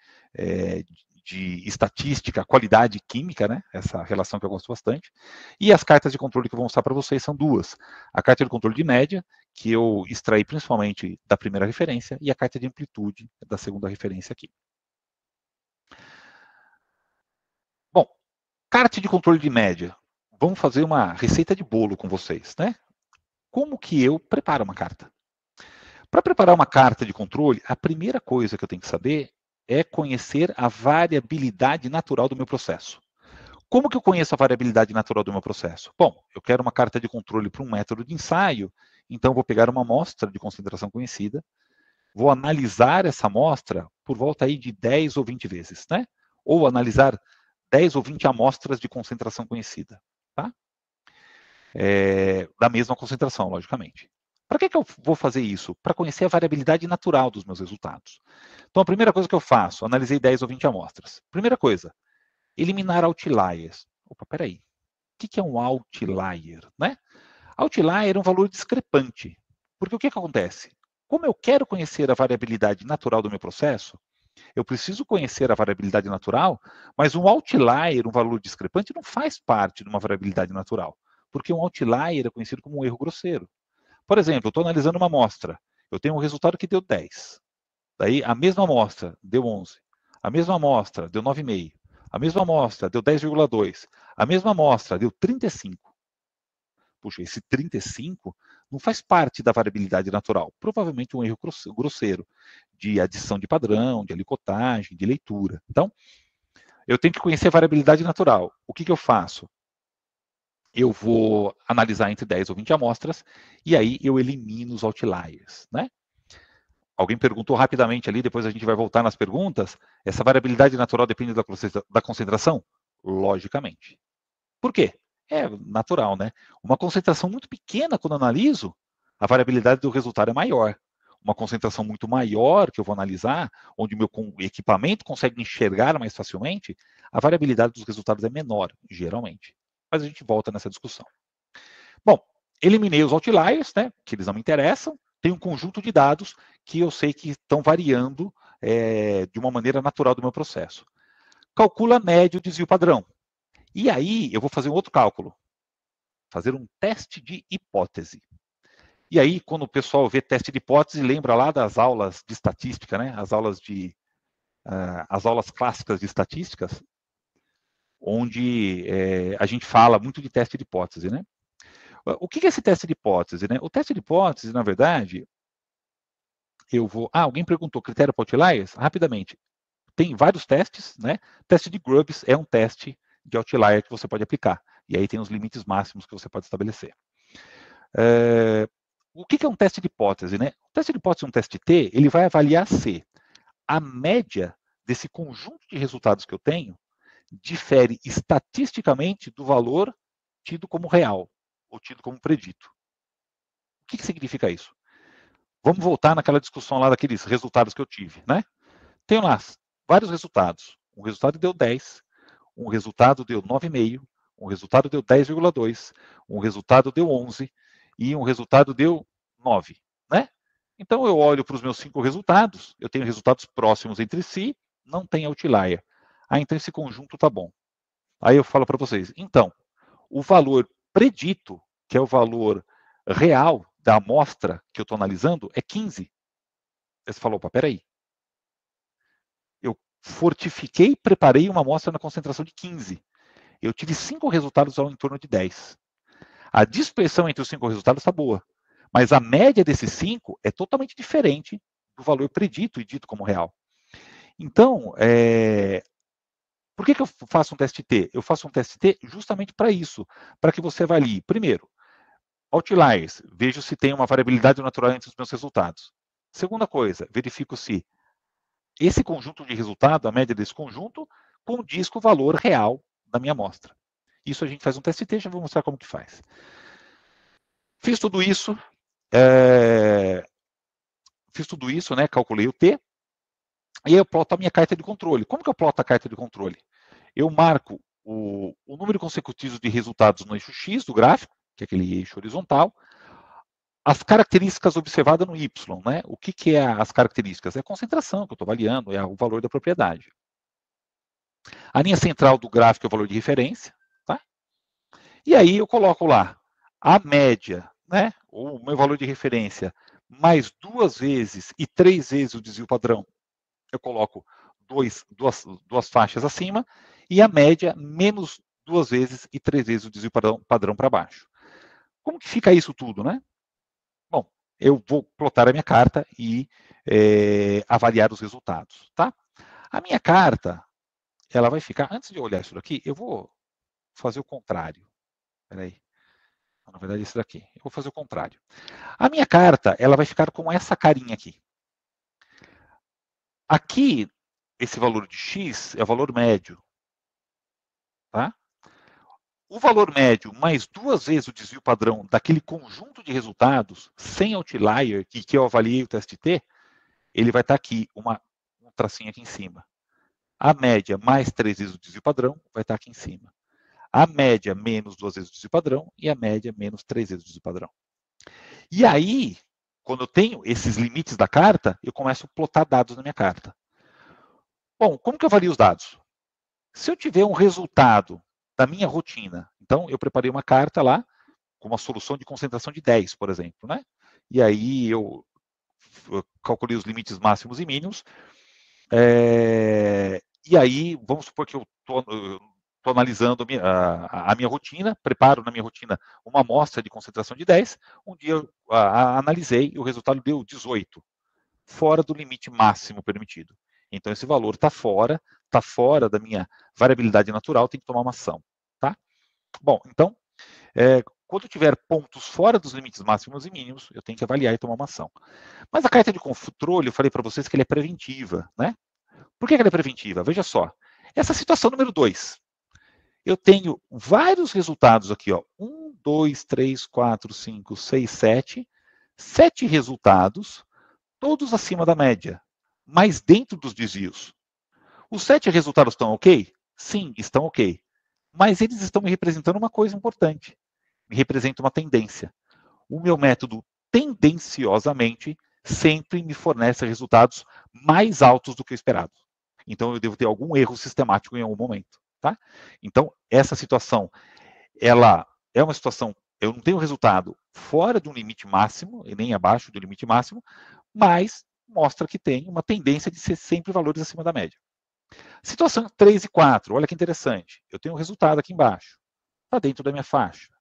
estatística, qualidade química, né? Essa relação que eu gosto bastante. E as cartas de controle que eu vou mostrar para vocês são 2. A carta de controle de média, que eu extraí principalmente da primeira referência, e a carta de amplitude da segunda referência aqui. Bom, carta de controle de média. Vamos fazer uma receita de bolo com vocês, né? Como que eu preparo uma carta? Para preparar uma carta de controle, a primeira coisa que eu tenho que saber é conhecer a variabilidade natural do meu processo. Como que eu conheço a variabilidade natural do meu processo? Bom, eu quero uma carta de controle para um método de ensaio, então vou pegar uma amostra de concentração conhecida, vou analisar essa amostra por volta aí de 10 ou 20 vezes, né? Ou analisar 10 ou 20 amostras de concentração conhecida, tá? Da mesma concentração, logicamente. Para que eu vou fazer isso? Para conhecer a variabilidade natural dos meus resultados. Então, a primeira coisa que eu faço, analisei 10 ou 20 amostras. Primeira coisa, eliminar outliers. Opa, peraí. O que é um outlier? Né? Outlier é um valor discrepante. Porque o que acontece? Como eu quero conhecer a variabilidade natural do meu processo, eu preciso conhecer a variabilidade natural, mas um outlier, um valor discrepante, não faz parte de uma variabilidade natural. Porque um outlier é conhecido como um erro grosseiro. Por exemplo, eu estou analisando uma amostra. Eu tenho um resultado que deu 10. Daí, a mesma amostra deu 11. A mesma amostra deu 9,5. A mesma amostra deu 10,2. A mesma amostra deu 35. Puxa, esse 35 não faz parte da variabilidade natural. Provavelmente um erro grosseiro de adição de padrão, de alicotagem, de leitura. Então, eu tenho que conhecer a variabilidade natural. O que eu faço? Eu vou analisar entre 10 ou 20 amostras e aí eu elimino os outliers, né? Alguém perguntou rapidamente ali, depois a gente vai voltar nas perguntas, essa variabilidade natural depende da concentração? Logicamente. Por quê? É natural, né? Uma concentração muito pequena, quando eu analiso, a variabilidade do resultado é maior. Uma concentração muito maior que eu vou analisar, onde o meu equipamento consegue enxergar mais facilmente, a variabilidade dos resultados é menor, geralmente. Mas a gente volta nessa discussão. Bom, eliminei os outliers, né, que eles não me interessam, tem um conjunto de dados que eu sei que estão variando de uma maneira natural do meu processo. Calcula a média e o desvio padrão. E aí eu vou fazer um outro cálculo, fazer um teste de hipótese. E aí, quando o pessoal vê teste de hipótese, lembra lá das aulas de estatística, né? As aulas clássicas de estatísticas, onde a gente fala muito de teste de hipótese, né? O que é esse teste de hipótese, né? O teste de hipótese, na verdade, eu vou... alguém perguntou critério para outliers? Rapidamente. Tem vários testes, né? Teste de Grubbs é um teste de outlier que você pode aplicar. E aí tem os limites máximos que você pode estabelecer. O que é um teste de hipótese, né? O teste de hipótese, um teste T, ele vai avaliar se a média desse conjunto de resultados que eu tenho difere estatisticamente do valor tido como real ou tido como predito. O que significa isso? Vamos voltar naquela discussão lá daqueles resultados que eu tive, né? Tenho lá vários resultados. Um resultado deu 10, um resultado deu 9,5, um resultado deu 10,2, um resultado deu 11 e um resultado deu 9, né? Então eu olho para os meus 5 resultados, eu tenho resultados próximos entre si, não tem outlier. Então esse conjunto está bom. Aí eu falo para vocês, então, o valor predito, que é o valor real da amostra que eu estou analisando, é 15. Você falou, opa, peraí. Eu fortifiquei e preparei uma amostra na concentração de 15. Eu tive 5 resultados ao em torno de 10. A dispersão entre os 5 resultados está boa, mas a média desses 5 é totalmente diferente do valor predito e dito como real. Então, por que eu faço um teste T? Eu faço um teste T justamente para isso, para que você avalie, primeiro, Outliers, vejo se tem uma variabilidade natural entre os meus resultados. Segunda coisa, verifico se esse conjunto de resultado, a média desse conjunto, condiz com o valor real da minha amostra. Isso a gente faz um TST, já vou mostrar como que faz. Fiz tudo isso, né, calculei o T, e aí eu ploto a minha carta de controle. Como que eu ploto a carta de controle? Eu marco o número consecutivo de resultados no eixo X do gráfico, que é aquele eixo horizontal, as características observadas no Y, né? O que é as características? É a concentração que eu estou avaliando, é o valor da propriedade. A linha central do gráfico é o valor de referência, tá? E aí eu coloco lá a média, né? Ou o meu valor de referência, mais 2 vezes e 3 vezes o desvio padrão. Eu coloco duas faixas acima, e a média menos 2 vezes e 3 vezes o desvio padrão para baixo. Como que fica isso tudo, né? Bom, eu vou plotar a minha carta e avaliar os resultados, tá? A minha carta, ela vai ficar, antes de eu olhar isso daqui, eu vou fazer o contrário. Peraí. Na verdade, isso daqui. Eu vou fazer o contrário. A minha carta, ela vai ficar com essa carinha aqui. Aqui, esse valor de X é o valor médio, tá? O valor médio mais 2 vezes o desvio padrão daquele conjunto de resultados, sem outlier, que eu avaliei o teste T, ele vai estar aqui, um tracinho aqui em cima. A média mais 3 vezes o desvio padrão vai estar aqui em cima. A média menos 2 vezes o desvio padrão e a média menos 3 vezes o desvio padrão. E aí, quando eu tenho esses limites da carta, eu começo a plotar dados na minha carta. Bom, como que eu avalio os dados? Se eu tiver um resultado da minha rotina, então eu preparei uma carta lá com uma solução de concentração de 10, por exemplo, né? E aí eu calculei os limites máximos e mínimos. E aí, vamos supor que eu estou analisando a minha rotina, preparo na minha rotina uma amostra de concentração de 10, um dia eu analisei e o resultado deu 18, fora do limite máximo permitido. Então, esse valor está fora da minha variabilidade natural, tem que tomar uma ação. Tá? Bom, então, quando tiver pontos fora dos limites máximos e mínimos, eu tenho que avaliar e tomar uma ação. Mas a carta de controle, eu falei para vocês que ela é preventiva, né? Por que ela é preventiva? Veja só. Essa situação número 2. Eu tenho vários resultados aqui, ó. 1, 2, 3, 4, 5, 6, 7. 7 resultados, todos acima da média, mas dentro dos desvios. Os 7 resultados estão ok? Sim, estão ok. Mas eles estão me representando uma coisa importante. Me representa uma tendência. O meu método, tendenciosamente, sempre me fornece resultados mais altos do que o esperado. Então, eu devo ter algum erro sistemático em algum momento. Tá? Então, essa situação, ela é uma situação, eu não tenho resultado fora de um limite máximo, e nem abaixo do limite máximo, mas mostra que tem uma tendência de ser sempre valores acima da média. Situação 3 e 4, olha que interessante. Eu tenho um resultado aqui embaixo, está dentro da minha faixa.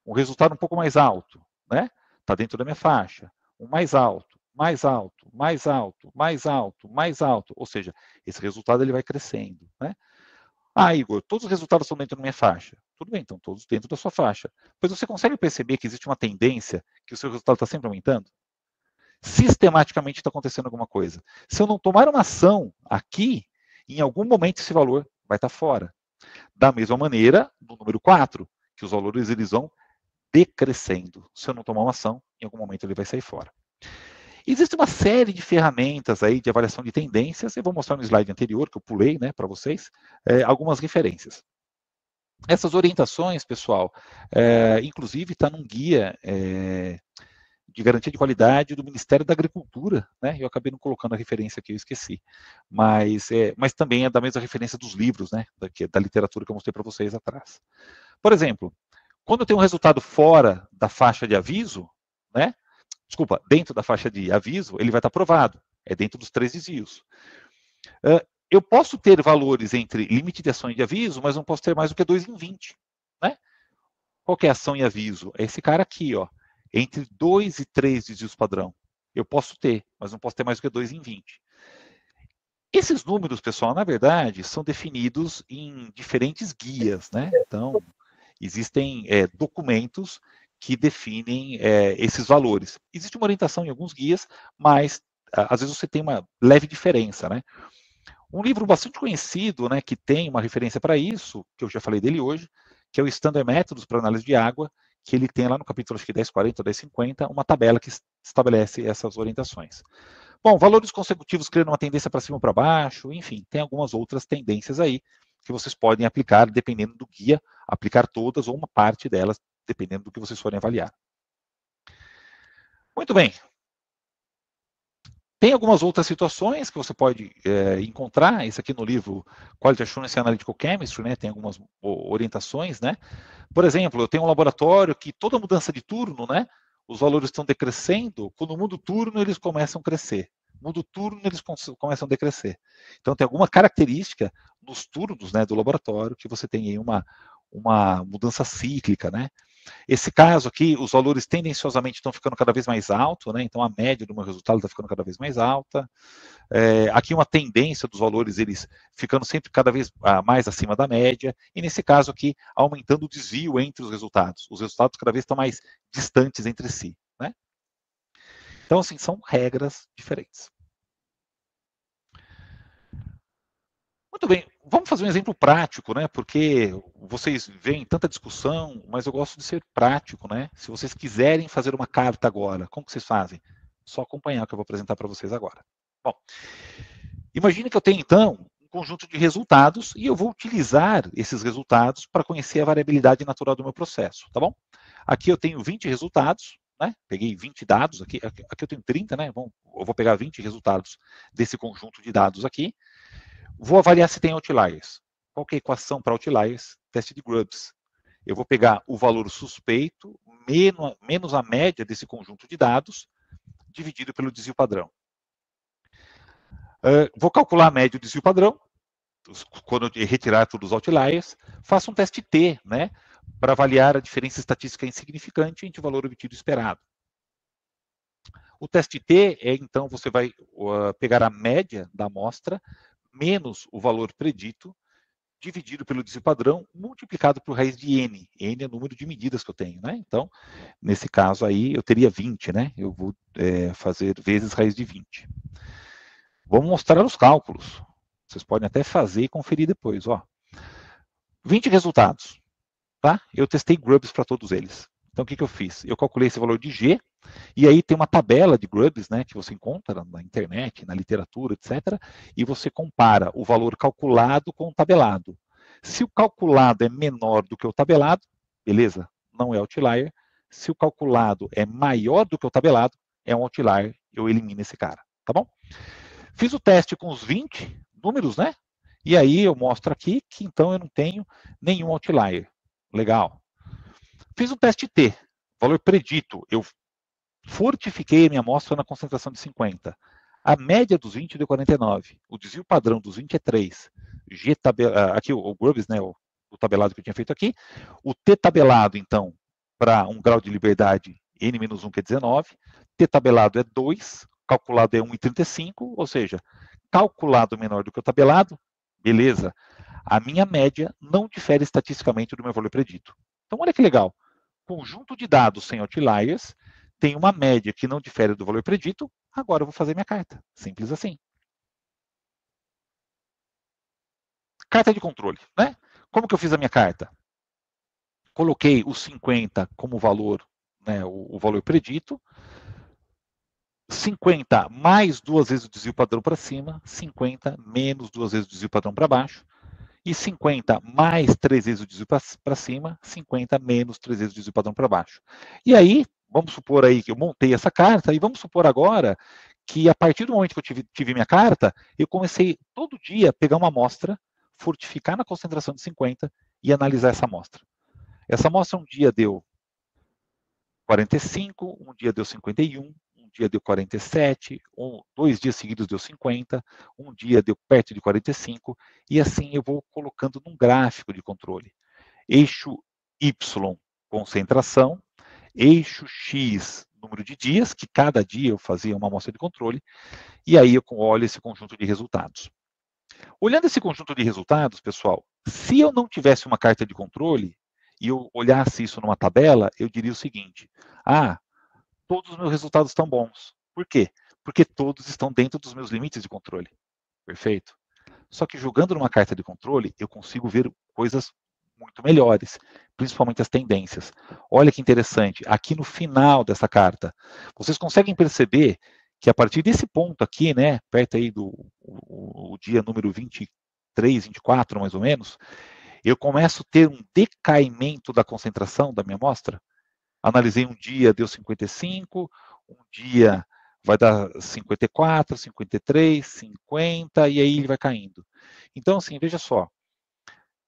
Um resultado um pouco mais alto, né? Está dentro da minha faixa. Um mais alto, mais alto, mais alto, mais alto, mais alto. Ou seja, esse resultado ele vai crescendo, né? Ah, Igor, todos os resultados estão dentro da minha faixa. Tudo bem, então todos dentro da sua faixa. Pois você consegue perceber que existe uma tendência que o seu resultado está sempre aumentando? Sistematicamente está acontecendo alguma coisa. Se eu não tomar uma ação aqui, em algum momento esse valor vai estar fora. Da mesma maneira, no número 4, que os valores eles vão decrescendo. Se eu não tomar uma ação, em algum momento ele vai sair fora. Existe uma série de ferramentas aí de avaliação de tendências, eu vou mostrar no slide anterior, que eu pulei, né, para vocês, algumas referências. Essas orientações, pessoal, inclusive está num guia de garantia de qualidade do Ministério da Agricultura, né? Eu acabei não colocando a referência aqui, eu esqueci. Mas também é da mesma referência dos livros, né? Da literatura que eu mostrei para vocês atrás. Por exemplo, quando eu tenho um resultado fora da faixa de aviso, né? Desculpa, dentro da faixa de aviso, ele vai estar aprovado. É dentro dos 3 desvios. Eu posso ter valores entre limite de ação e de aviso, mas não posso ter mais do que 2 em 20. Né? Qual que é ação e aviso? É esse cara aqui, ó. Entre 2 e 3 desvios padrão. Eu posso ter, mas não posso ter mais do que 2 em 20. Esses números, pessoal, na verdade, são definidos em diferentes guias, né? Então, existem documentos que definem esses valores. Existe uma orientação em alguns guias, mas às vezes você tem uma leve diferença, né? Um livro bastante conhecido, né, que tem uma referência para isso, que eu já falei dele hoje, que é o Standard Métodos para Análise de Água, que ele tem lá no capítulo acho que 1040 ou 1050, uma tabela que estabelece essas orientações. Bom, valores consecutivos criando uma tendência para cima ou para baixo, enfim, tem algumas outras tendências aí que vocês podem aplicar dependendo do guia, aplicar todas ou uma parte delas, dependendo do que vocês forem avaliar. Muito bem. Tem algumas outras situações que você pode encontrar, isso aqui no livro Quality Assurance Analytical Chemistry, né, tem algumas orientações, né? Por exemplo, eu tenho um laboratório que toda mudança de turno, né, os valores estão decrescendo, quando muda o turno eles começam a crescer. Muda o turno, eles começam a decrescer. Então tem alguma característica nos turnos, né, do laboratório que você tem aí uma mudança cíclica, né? Esse caso aqui, os valores tendenciosamente estão ficando cada vez mais altos, né? Então a média do meu resultado está ficando cada vez mais alta. Aqui uma tendência dos valores, eles ficando sempre cada vez mais acima da média, e nesse caso aqui, aumentando o desvio entre os resultados. Os resultados cada vez estão mais distantes entre si, né? Então, assim, são regras diferentes. Muito bem, vamos fazer um exemplo prático, né? Porque vocês veem tanta discussão, mas eu gosto de ser prático, né? Se vocês quiserem fazer uma carta agora, como que vocês fazem? Só acompanhar o que eu vou apresentar para vocês agora. Bom, imagine que eu tenho, então, um conjunto de resultados e eu vou utilizar esses resultados para conhecer a variabilidade natural do meu processo, tá bom? Aqui eu tenho 20 resultados, né? Peguei 20 dados, aqui eu tenho 30, né? Bom, eu vou pegar 20 resultados desse conjunto de dados aqui. Vou avaliar se tem outliers. Qual que é a equação para outliers? Teste de Grubbs. Eu vou pegar o valor suspeito menos a média desse conjunto de dados, dividido pelo desvio padrão. Vou calcular a média do desvio padrão, quando eu retirar todos os outliers, faço um teste T, né, para avaliar a diferença estatística insignificante entre o valor obtido e esperado. O teste T então, você vai pegar a média da amostra, menos o valor predito, dividido pelo desvio padrão, multiplicado por raiz de n. N é o número de medidas que eu tenho, né? Então, nesse caso aí, eu teria 20, né? Eu vou fazer vezes raiz de 20. Vamos mostrar os cálculos. Vocês podem até fazer e conferir depois, ó. 20 resultados, tá? Eu testei Grubbs para todos eles. Então, o que eu fiz? Eu calculei esse valor de G, e aí tem uma tabela de Grubbs, né, que você encontra na internet, na literatura, etc., e você compara o valor calculado com o tabelado. Se o calculado é menor do que o tabelado, beleza, não é outlier. Se o calculado é maior do que o tabelado, é um outlier, eu elimino esse cara, tá bom? Fiz o teste com os 20 números, né? E aí eu mostro aqui que então eu não tenho nenhum outlier. Legal. Fiz o teste T, valor predito. Eu fortifiquei a minha amostra na concentração de 50. A média dos 20 deu 49. O desvio padrão dos 20 é 3. Aqui o Grubbs, né, o tabelado que eu tinha feito aqui. O T tabelado, então, para um grau de liberdade, N-1 que é 19. T tabelado é 2. Calculado é 1,35. Ou seja, calculado menor do que o tabelado, beleza. A minha média não difere estatisticamente do meu valor predito. Então, olha que legal. Conjunto de dados sem outliers, tem uma média que não difere do valor predito, agora eu vou fazer minha carta. Simples assim. Carta de controle, né? Como que eu fiz a minha carta? Coloquei os 50 como valor, né, o valor predito, 50 mais 2 vezes o desvio padrão para cima, 50 menos 2 vezes o desvio padrão para baixo, e 50 mais 3 vezes o desvio para cima, 50 menos 3 vezes o desvio padrão para baixo. E aí, vamos supor aí que eu montei essa carta, e vamos supor agora que a partir do momento que eu tive minha carta, eu comecei todo dia a pegar uma amostra, fortificar na concentração de 50 e analisar essa amostra. Essa amostra um dia deu 45, um dia deu 51, um dia deu 47, 2 dias seguidos deu 50, um dia deu perto de 45, e assim eu vou colocando num gráfico de controle. Eixo Y, concentração, eixo X, número de dias, que cada dia eu fazia uma amostra de controle, e aí eu olho esse conjunto de resultados. Olhando esse conjunto de resultados, pessoal, se eu não tivesse uma carta de controle, e eu olhasse isso numa tabela, eu diria o seguinte: ah, todos os meus resultados estão bons. Por quê? Porque todos estão dentro dos meus limites de controle. Perfeito? Só que jogando numa carta de controle, eu consigo ver coisas muito melhores, principalmente as tendências. Olha que interessante, aqui no final dessa carta, vocês conseguem perceber que a partir desse ponto aqui, né, perto aí do o dia número 23, 24, mais ou menos, eu começo a ter um decaimento da concentração da minha amostra. Analisei um dia, deu 55, um dia vai dar 54, 53, 50, e aí ele vai caindo. Então, assim, veja só,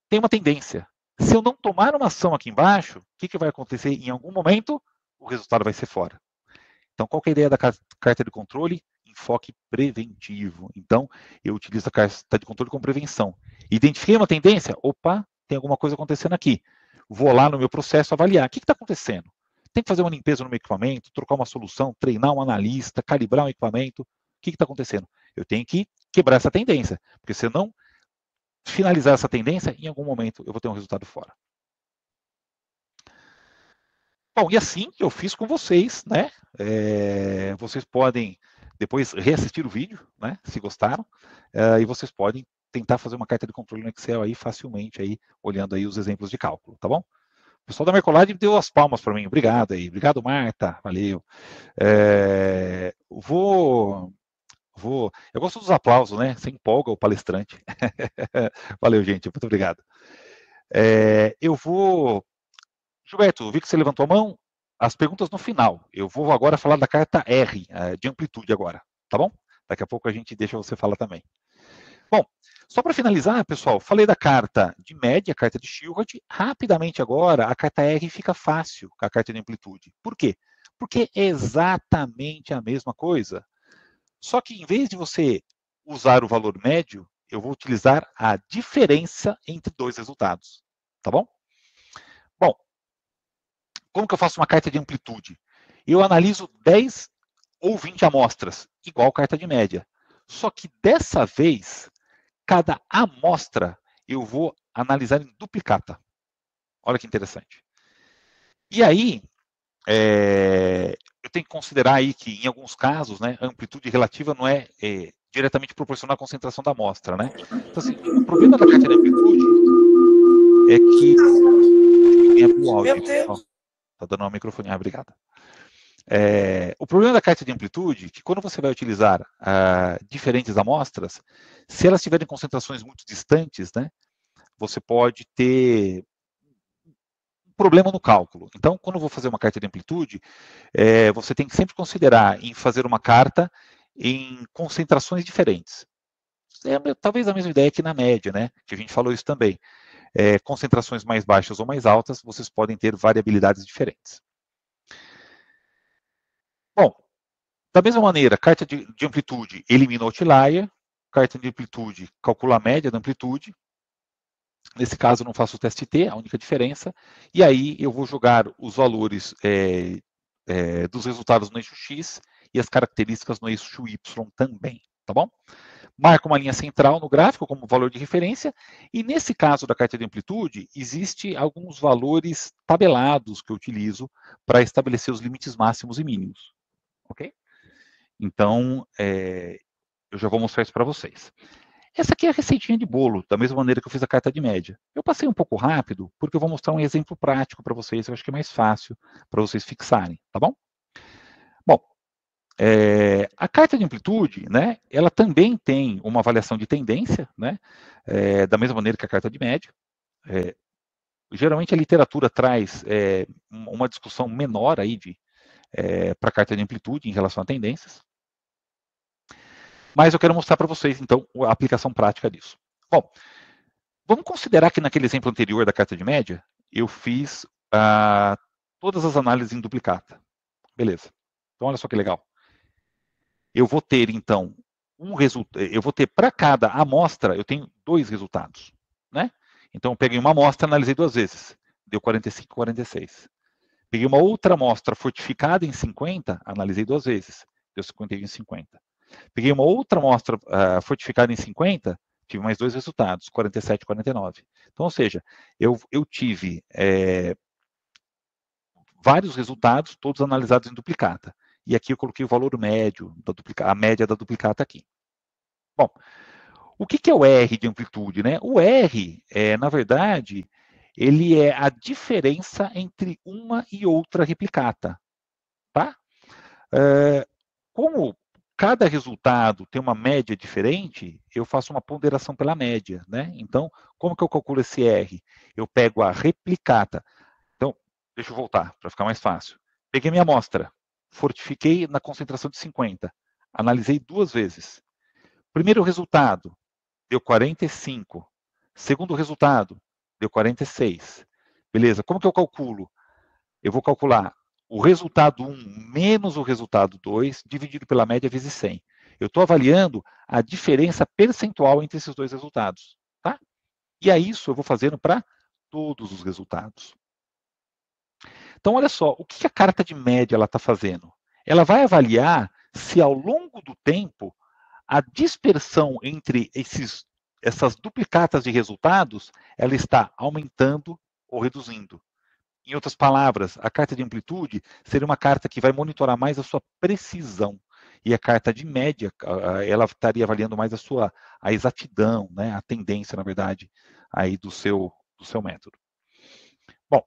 tem uma tendência. Se eu não tomar uma ação aqui embaixo, o que vai acontecer? Em algum momento, o resultado vai ser fora. Então, qual que é a ideia da carta de controle? Enfoque preventivo. Então, eu utilizo a carta de controle como prevenção. Identifiquei uma tendência? Opa, tem alguma coisa acontecendo aqui. Vou lá no meu processo avaliar. O que está acontecendo? Tem que fazer uma limpeza no meu equipamento, trocar uma solução, treinar um analista, calibrar um equipamento. O que está acontecendo? Eu tenho que quebrar essa tendência, porque se eu não finalizar essa tendência, em algum momento eu vou ter um resultado fora. Bom, e assim eu fiz com vocês, né? Vocês podem depois reassistir o vídeo, né? Se gostaram, e vocês podem tentar fazer uma carta de controle no Excel aí facilmente, aí, olhando aí os exemplos de cálculo, tá bom? O pessoal da Mercolade deu as palmas para mim, obrigado aí, obrigado Marta, valeu. Eu gosto dos aplausos, né? Você empolga o palestrante. Valeu, gente, muito obrigado. Gilberto, eu vi que você levantou a mão. As perguntas no final. Eu vou agora falar da carta R, de amplitude agora, tá bom? Daqui a pouco a gente deixa você falar também. Bom, só para finalizar, pessoal, falei da carta de média, a carta de Shilhart. Rapidamente agora, a carta R fica fácil com a carta de amplitude. Por quê? Porque é exatamente a mesma coisa. Só que em vez de você usar o valor médio, eu vou utilizar a diferença entre dois resultados, tá bom? Bom, como que eu faço uma carta de amplitude? Eu analiso 10 ou 20 amostras, igual carta de média. Só que dessa vez, cada amostra eu vou analisar em duplicata. Olha que interessante. E aí, eu tenho que considerar aí que, em alguns casos, né, a amplitude relativa não é diretamente proporcional à concentração da amostra, né? Então, assim, o problema da carta de amplitude é que... Quem abriu o áudio, pessoal? Está dando uma microfonia, obrigado. O problema da carta de amplitude é que quando você vai utilizar diferentes amostras, se elas tiverem concentrações muito distantes, né, você pode ter um problema no cálculo. Então, quando eu vou fazer uma carta de amplitude, você tem que sempre considerar em fazer uma carta em concentrações diferentes. Talvez a mesma ideia que na média, né, que a gente falou isso também. Concentrações mais baixas ou mais altas, vocês podem ter variabilidades diferentes. Bom, da mesma maneira, carta de amplitude elimina o outlier, carta de amplitude calcula a média da amplitude. Nesse caso, eu não faço o teste T, a única diferença. E aí eu vou jogar os valores dos resultados no eixo X e as características no eixo Y também, tá bom? Marco uma linha central no gráfico como valor de referência, e nesse caso da carta de amplitude, existe alguns valores tabelados que eu utilizo para estabelecer os limites máximos e mínimos, ok? Então, eu já vou mostrar isso para vocês. Essa aqui é a receitinha de bolo, da mesma maneira que eu fiz a carta de média. Eu passei um pouco rápido, porque eu vou mostrar um exemplo prático para vocês, eu acho que é mais fácil para vocês fixarem, tá bom? Bom, a carta de amplitude, né, ela também tem uma avaliação de tendência, né, da mesma maneira que a carta de média. Geralmente a literatura traz uma discussão menor aí para a carta de amplitude em relação a tendências. Mas eu quero mostrar para vocês, então, a aplicação prática disso. Bom, vamos considerar que naquele exemplo anterior da carta de média, eu fiz todas as análises em duplicata. Beleza. Então, olha só que legal. Eu vou ter, então, eu vou ter para cada amostra, eu tenho 2 resultados, né? Então, eu peguei uma amostra, analisei 2 vezes, deu 45, 46. Peguei uma outra amostra fortificada em 50, analisei 2 vezes, deu 51 e 50. Peguei uma outra amostra fortificada em 50, tive mais 2 resultados, 47 e 49. Então, ou seja, eu tive vários resultados, todos analisados em duplicata. E aqui eu coloquei o valor médio, a média da duplicata aqui. Bom, o que é o R de amplitude, né? O R, na verdade, ele é a diferença entre uma e outra replicata, tá? Como cada resultado tem uma média diferente, eu faço uma ponderação pela média, né? Então, como que eu calculo esse R? Eu pego a replicata. Então, deixa eu voltar, para ficar mais fácil. Peguei minha amostra, fortifiquei na concentração de 50, analisei 2 vezes. Primeiro resultado, deu 45. Segundo resultado, deu 46. Beleza, como que eu calculo? Eu vou calcular o resultado 1 menos o resultado 2, dividido pela média vezes 100. Eu estou avaliando a diferença percentual entre esses dois resultados. Tá? E é isso eu vou fazendo para todos os resultados. Então, olha só, o que a carta de média está fazendo? Ela vai avaliar se ao longo do tempo a dispersão entre essas duplicatas de resultados ela está aumentando ou reduzindo. Em outras palavras, a carta de amplitude seria uma carta que vai monitorar mais a sua precisão. E a carta de média, ela estaria avaliando mais a exatidão, né, a tendência, na verdade, aí do seu método. Bom,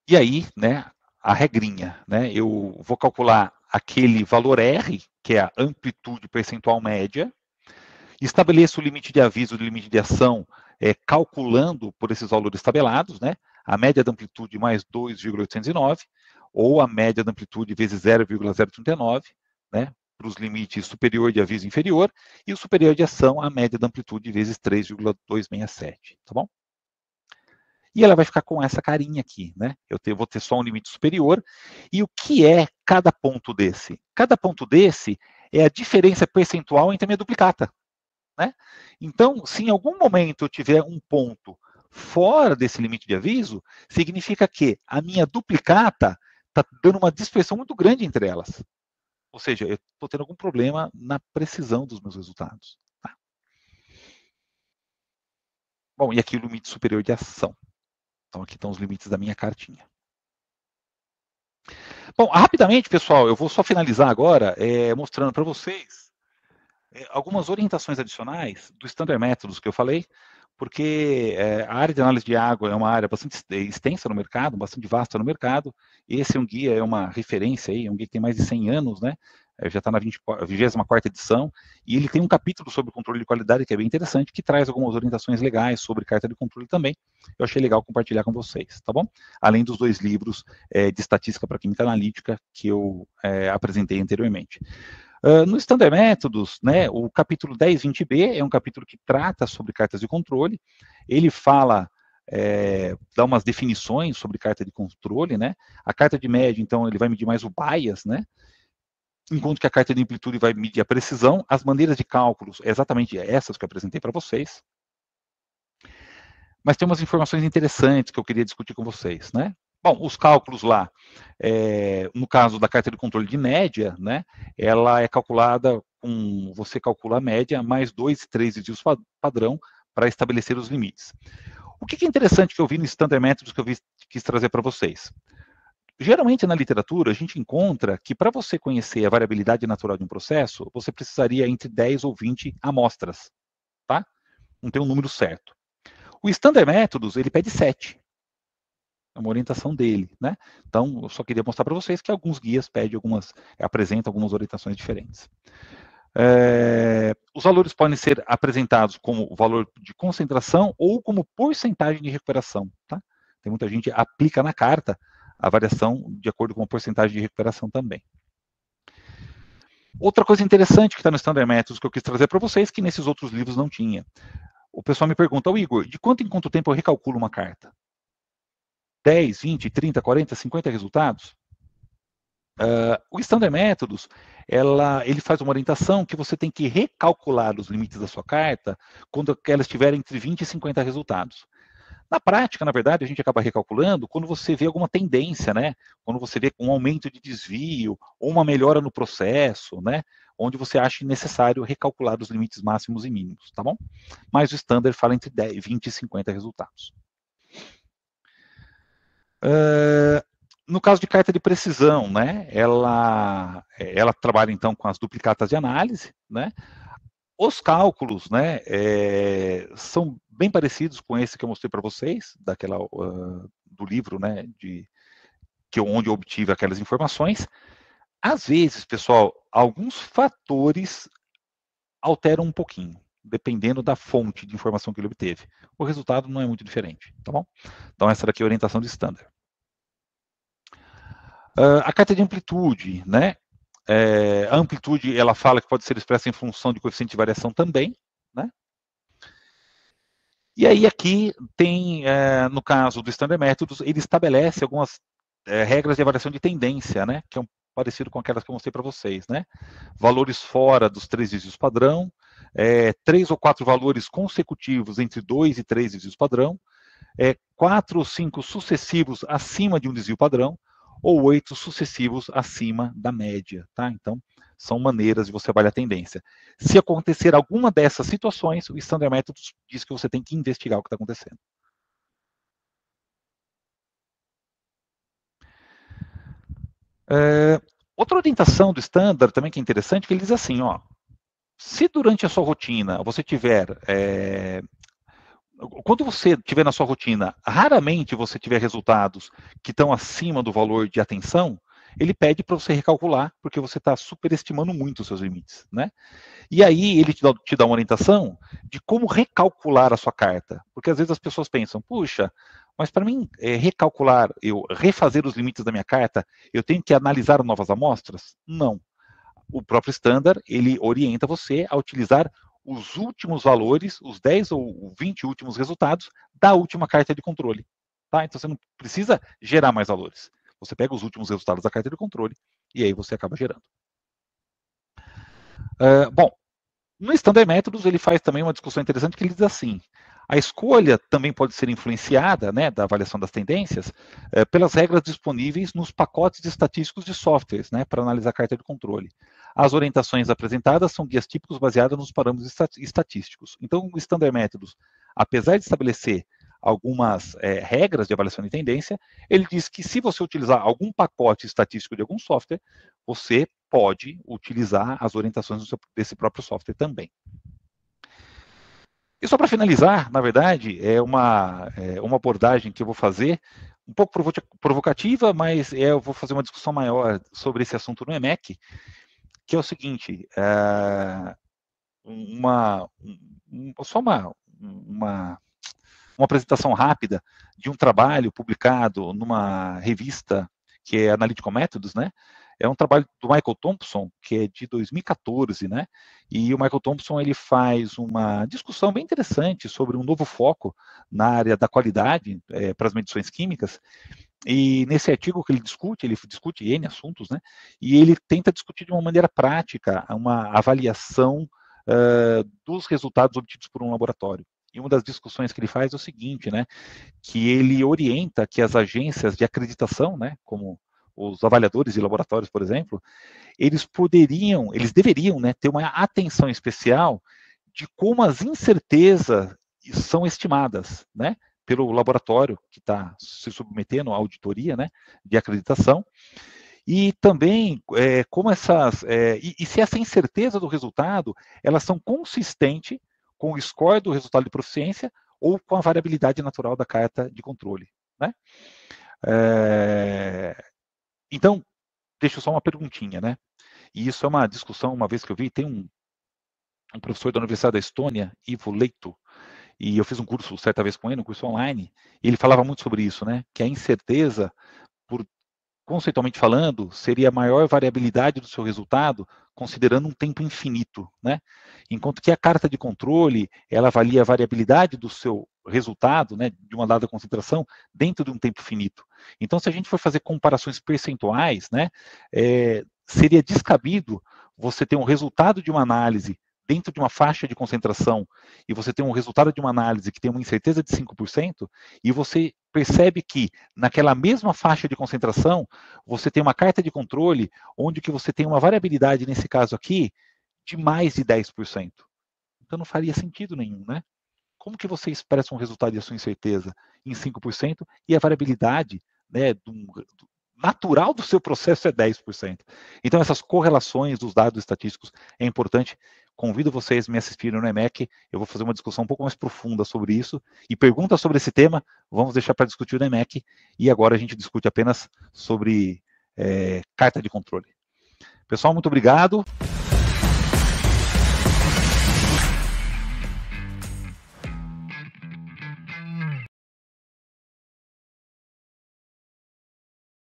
e aí, né, a regrinha, né, eu vou calcular aquele valor R, que é a amplitude percentual média, estabeleço o limite de aviso e o limite de ação calculando por esses valores tabelados, né? A média da amplitude mais 2,809, ou a média da amplitude vezes 0,039, né? Para os limites superior de aviso e inferior, e o superior de ação, a média da amplitude vezes 3,267, tá bom? E ela vai ficar com essa carinha aqui, né? Vou ter só um limite superior. E o que é cada ponto desse? Cada ponto desse é a diferença percentual entre a minha duplicata. Né? Então, se em algum momento eu tiver um ponto fora desse limite de aviso, significa que a minha duplicata está dando uma dispersão muito grande entre elas. Ou seja, eu estou tendo algum problema na precisão dos meus resultados. Tá? Bom, e aqui o limite superior de ação. Então, aqui estão os limites da minha cartinha. Bom, rapidamente, pessoal, eu vou só finalizar agora mostrando para vocês algumas orientações adicionais do Standard Methods que eu falei, porque a área de análise de água é uma área bastante extensa no mercado, bastante vasta no mercado. Esse é um guia, é uma referência, aí, é um guia que tem mais de 100 anos, né? Já está na 24ª edição, e ele tem um capítulo sobre controle de qualidade que é bem interessante, que traz algumas orientações legais sobre carta de controle também. Eu achei legal compartilhar com vocês, tá bom? Além dos 2 livros de estatística para química analítica que eu apresentei anteriormente. No Standard Methods, né, o capítulo 1020b é um capítulo que trata sobre cartas de controle. Ele fala, dá umas definições sobre carta de controle, né? A carta de média, então, ele vai medir mais o bias, né? Enquanto que a carta de amplitude vai medir a precisão. As maneiras de cálculos, exatamente essas que eu apresentei para vocês. Mas tem umas informações interessantes que eu queria discutir com vocês, né? Bom, os cálculos lá, no caso da carta de controle de média, né, ela é calculada com, você calcula a média, mais 2 e 3 desvios padrão para estabelecer os limites. O que é interessante que eu vi no Standard Methods que eu quis trazer para vocês? Geralmente na literatura a gente encontra que para você conhecer a variabilidade natural de um processo, você precisaria entre 10 ou 20 amostras, tá? Não tem um número certo. O Standard Methods, ele pede 7. É uma orientação dele, né? Então, eu só queria mostrar para vocês que alguns guias apresentam algumas orientações diferentes. Os valores podem ser apresentados como valor de concentração ou como porcentagem de recuperação, tá? Tem muita gente que aplica na carta a variação de acordo com a porcentagem de recuperação também. Outra coisa interessante que está no Standard Methods que eu quis trazer para vocês, que nesses outros livros não tinha. O pessoal me pergunta, Igor, de quanto em quanto tempo eu recalculo uma carta? 10, 20, 30, 40, 50 resultados? O Standard Methods, ele faz uma orientação que você tem que recalcular os limites da sua carta quando ela estiver entre 20 e 50 resultados. Na prática, na verdade, a gente acaba recalculando quando você vê alguma tendência, né? Quando você vê um aumento de desvio ou uma melhora no processo, né? Onde você acha necessário recalcular os limites máximos e mínimos, tá bom? Mas o standard fala entre 10, 20 e 50 resultados. No caso de carta de precisão, né? Ela trabalha então com as duplicatas de análise, né? Os cálculos, né, são bem parecidos com esse que eu mostrei para vocês, do livro, né, onde eu obtive aquelas informações. Às vezes, pessoal, alguns fatores alteram um pouquinho, dependendo da fonte de informação que ele obteve. O resultado não é muito diferente, tá bom? Então, essa daqui é a orientação de standard. A carta de amplitude, né? A amplitude, ela fala que pode ser expressa em função de coeficiente de variação também, né? E aí aqui tem, no caso do Standard Methods, ele estabelece algumas regras de avaliação de tendência, né? Que é parecido com aquelas que eu mostrei para vocês, né? Valores fora dos 3 desvios padrão, 3 ou 4 valores consecutivos entre 2 e 3 desvios padrão, 4 ou 5 sucessivos acima de um desvio padrão, ou 8 sucessivos acima da média, tá? Então, são maneiras de você avaliar a tendência. Se acontecer alguma dessas situações, o Standard Methods diz que você tem que investigar o que está acontecendo. Outra orientação do Standard também que é interessante, que ele diz assim, ó, se durante a sua rotina você tiver quando você tiver na sua rotina, raramente você tiver resultados que estão acima do valor de atenção, ele pede para você recalcular, porque você está superestimando muito os seus limites, né? E aí ele te dá uma orientação de como recalcular a sua carta, porque às vezes as pessoas pensam, puxa, mas para mim recalcular, eu refazer os limites da minha carta, eu tenho que analisar novas amostras? Não. O próprio standard, ele orienta você a utilizar os últimos valores, os 10 ou 20 últimos resultados da última carta de controle. Tá? Então você não precisa gerar mais valores. Você pega os últimos resultados da carta de controle e aí você acaba gerando. Bom, no Standard Methods ele faz também uma discussão interessante que ele diz assim, a escolha também pode ser influenciada, né, da avaliação das tendências, pelas regras disponíveis nos pacotes estatísticos de softwares, né, para analisar a carta de controle. As orientações apresentadas são guias típicos baseadas nos parâmetros estatísticos. Então, o Standard Methods, apesar de estabelecer algumas regras de avaliação de tendência, ele diz que se você utilizar algum pacote estatístico de algum software, você pode utilizar as orientações desse próprio software também. E só para finalizar, na verdade, é uma abordagem que eu vou fazer, um pouco provocativa, mas eu vou fazer uma discussão maior sobre esse assunto no EMEC, que é o seguinte, só uma apresentação rápida de um trabalho publicado numa revista que é Analytical Methods, né? É um trabalho do Michael Thompson, que é de 2014, né? E o Michael Thompson, ele faz uma discussão bem interessante sobre um novo foco na área da qualidade para as medições químicas. E nesse artigo que ele discute N assuntos, né? E ele tenta discutir de uma maneira prática uma avaliação dos resultados obtidos por um laboratório. E uma das discussões que ele faz é o seguinte, né? Que ele orienta que as agências de acreditação, né? Como os avaliadores de laboratórios, por exemplo, eles deveriam, né, ter uma atenção especial de como as incertezas são estimadas, né, pelo laboratório que está se submetendo à auditoria, né, de acreditação, e também como e se essa incerteza do resultado, elas são consistentes com o score do resultado de proficiência ou com a variabilidade natural da carta de controle, né? Então, deixo só uma perguntinha, né? E isso é uma discussão, uma vez que eu vi, tem um professor da Universidade da Estônia, Ivo Leito, e eu fiz um curso certa vez com ele, um curso online, e ele falava muito sobre isso, né? Que a incerteza, conceitualmente falando, seria a maior variabilidade do seu resultado, considerando um tempo infinito, né? Enquanto que a carta de controle, ela avalia a variabilidade do seu resultado, né, de uma dada concentração, dentro de um tempo finito. Então, se a gente for fazer comparações percentuais, né, seria descabido você ter um resultado de uma análise dentro de uma faixa de concentração e você tem um resultado de uma análise que tem uma incerteza de 5%, e você percebe que naquela mesma faixa de concentração, você tem uma carta de controle onde que você tem uma variabilidade, nesse caso aqui, de mais de 10%. Então não faria sentido nenhum, né? Como que você expressa um resultado de sua incerteza em 5% e a variabilidade, né, natural do seu processo é 10%? Então, essas correlações dos dados estatísticos é importante. Convido vocês a me assistirem no EMEC, eu vou fazer uma discussão um pouco mais profunda sobre isso, e perguntas sobre esse tema, vamos deixar para discutir no EMEC, e agora a gente discute apenas sobre carta de controle. Pessoal, muito obrigado.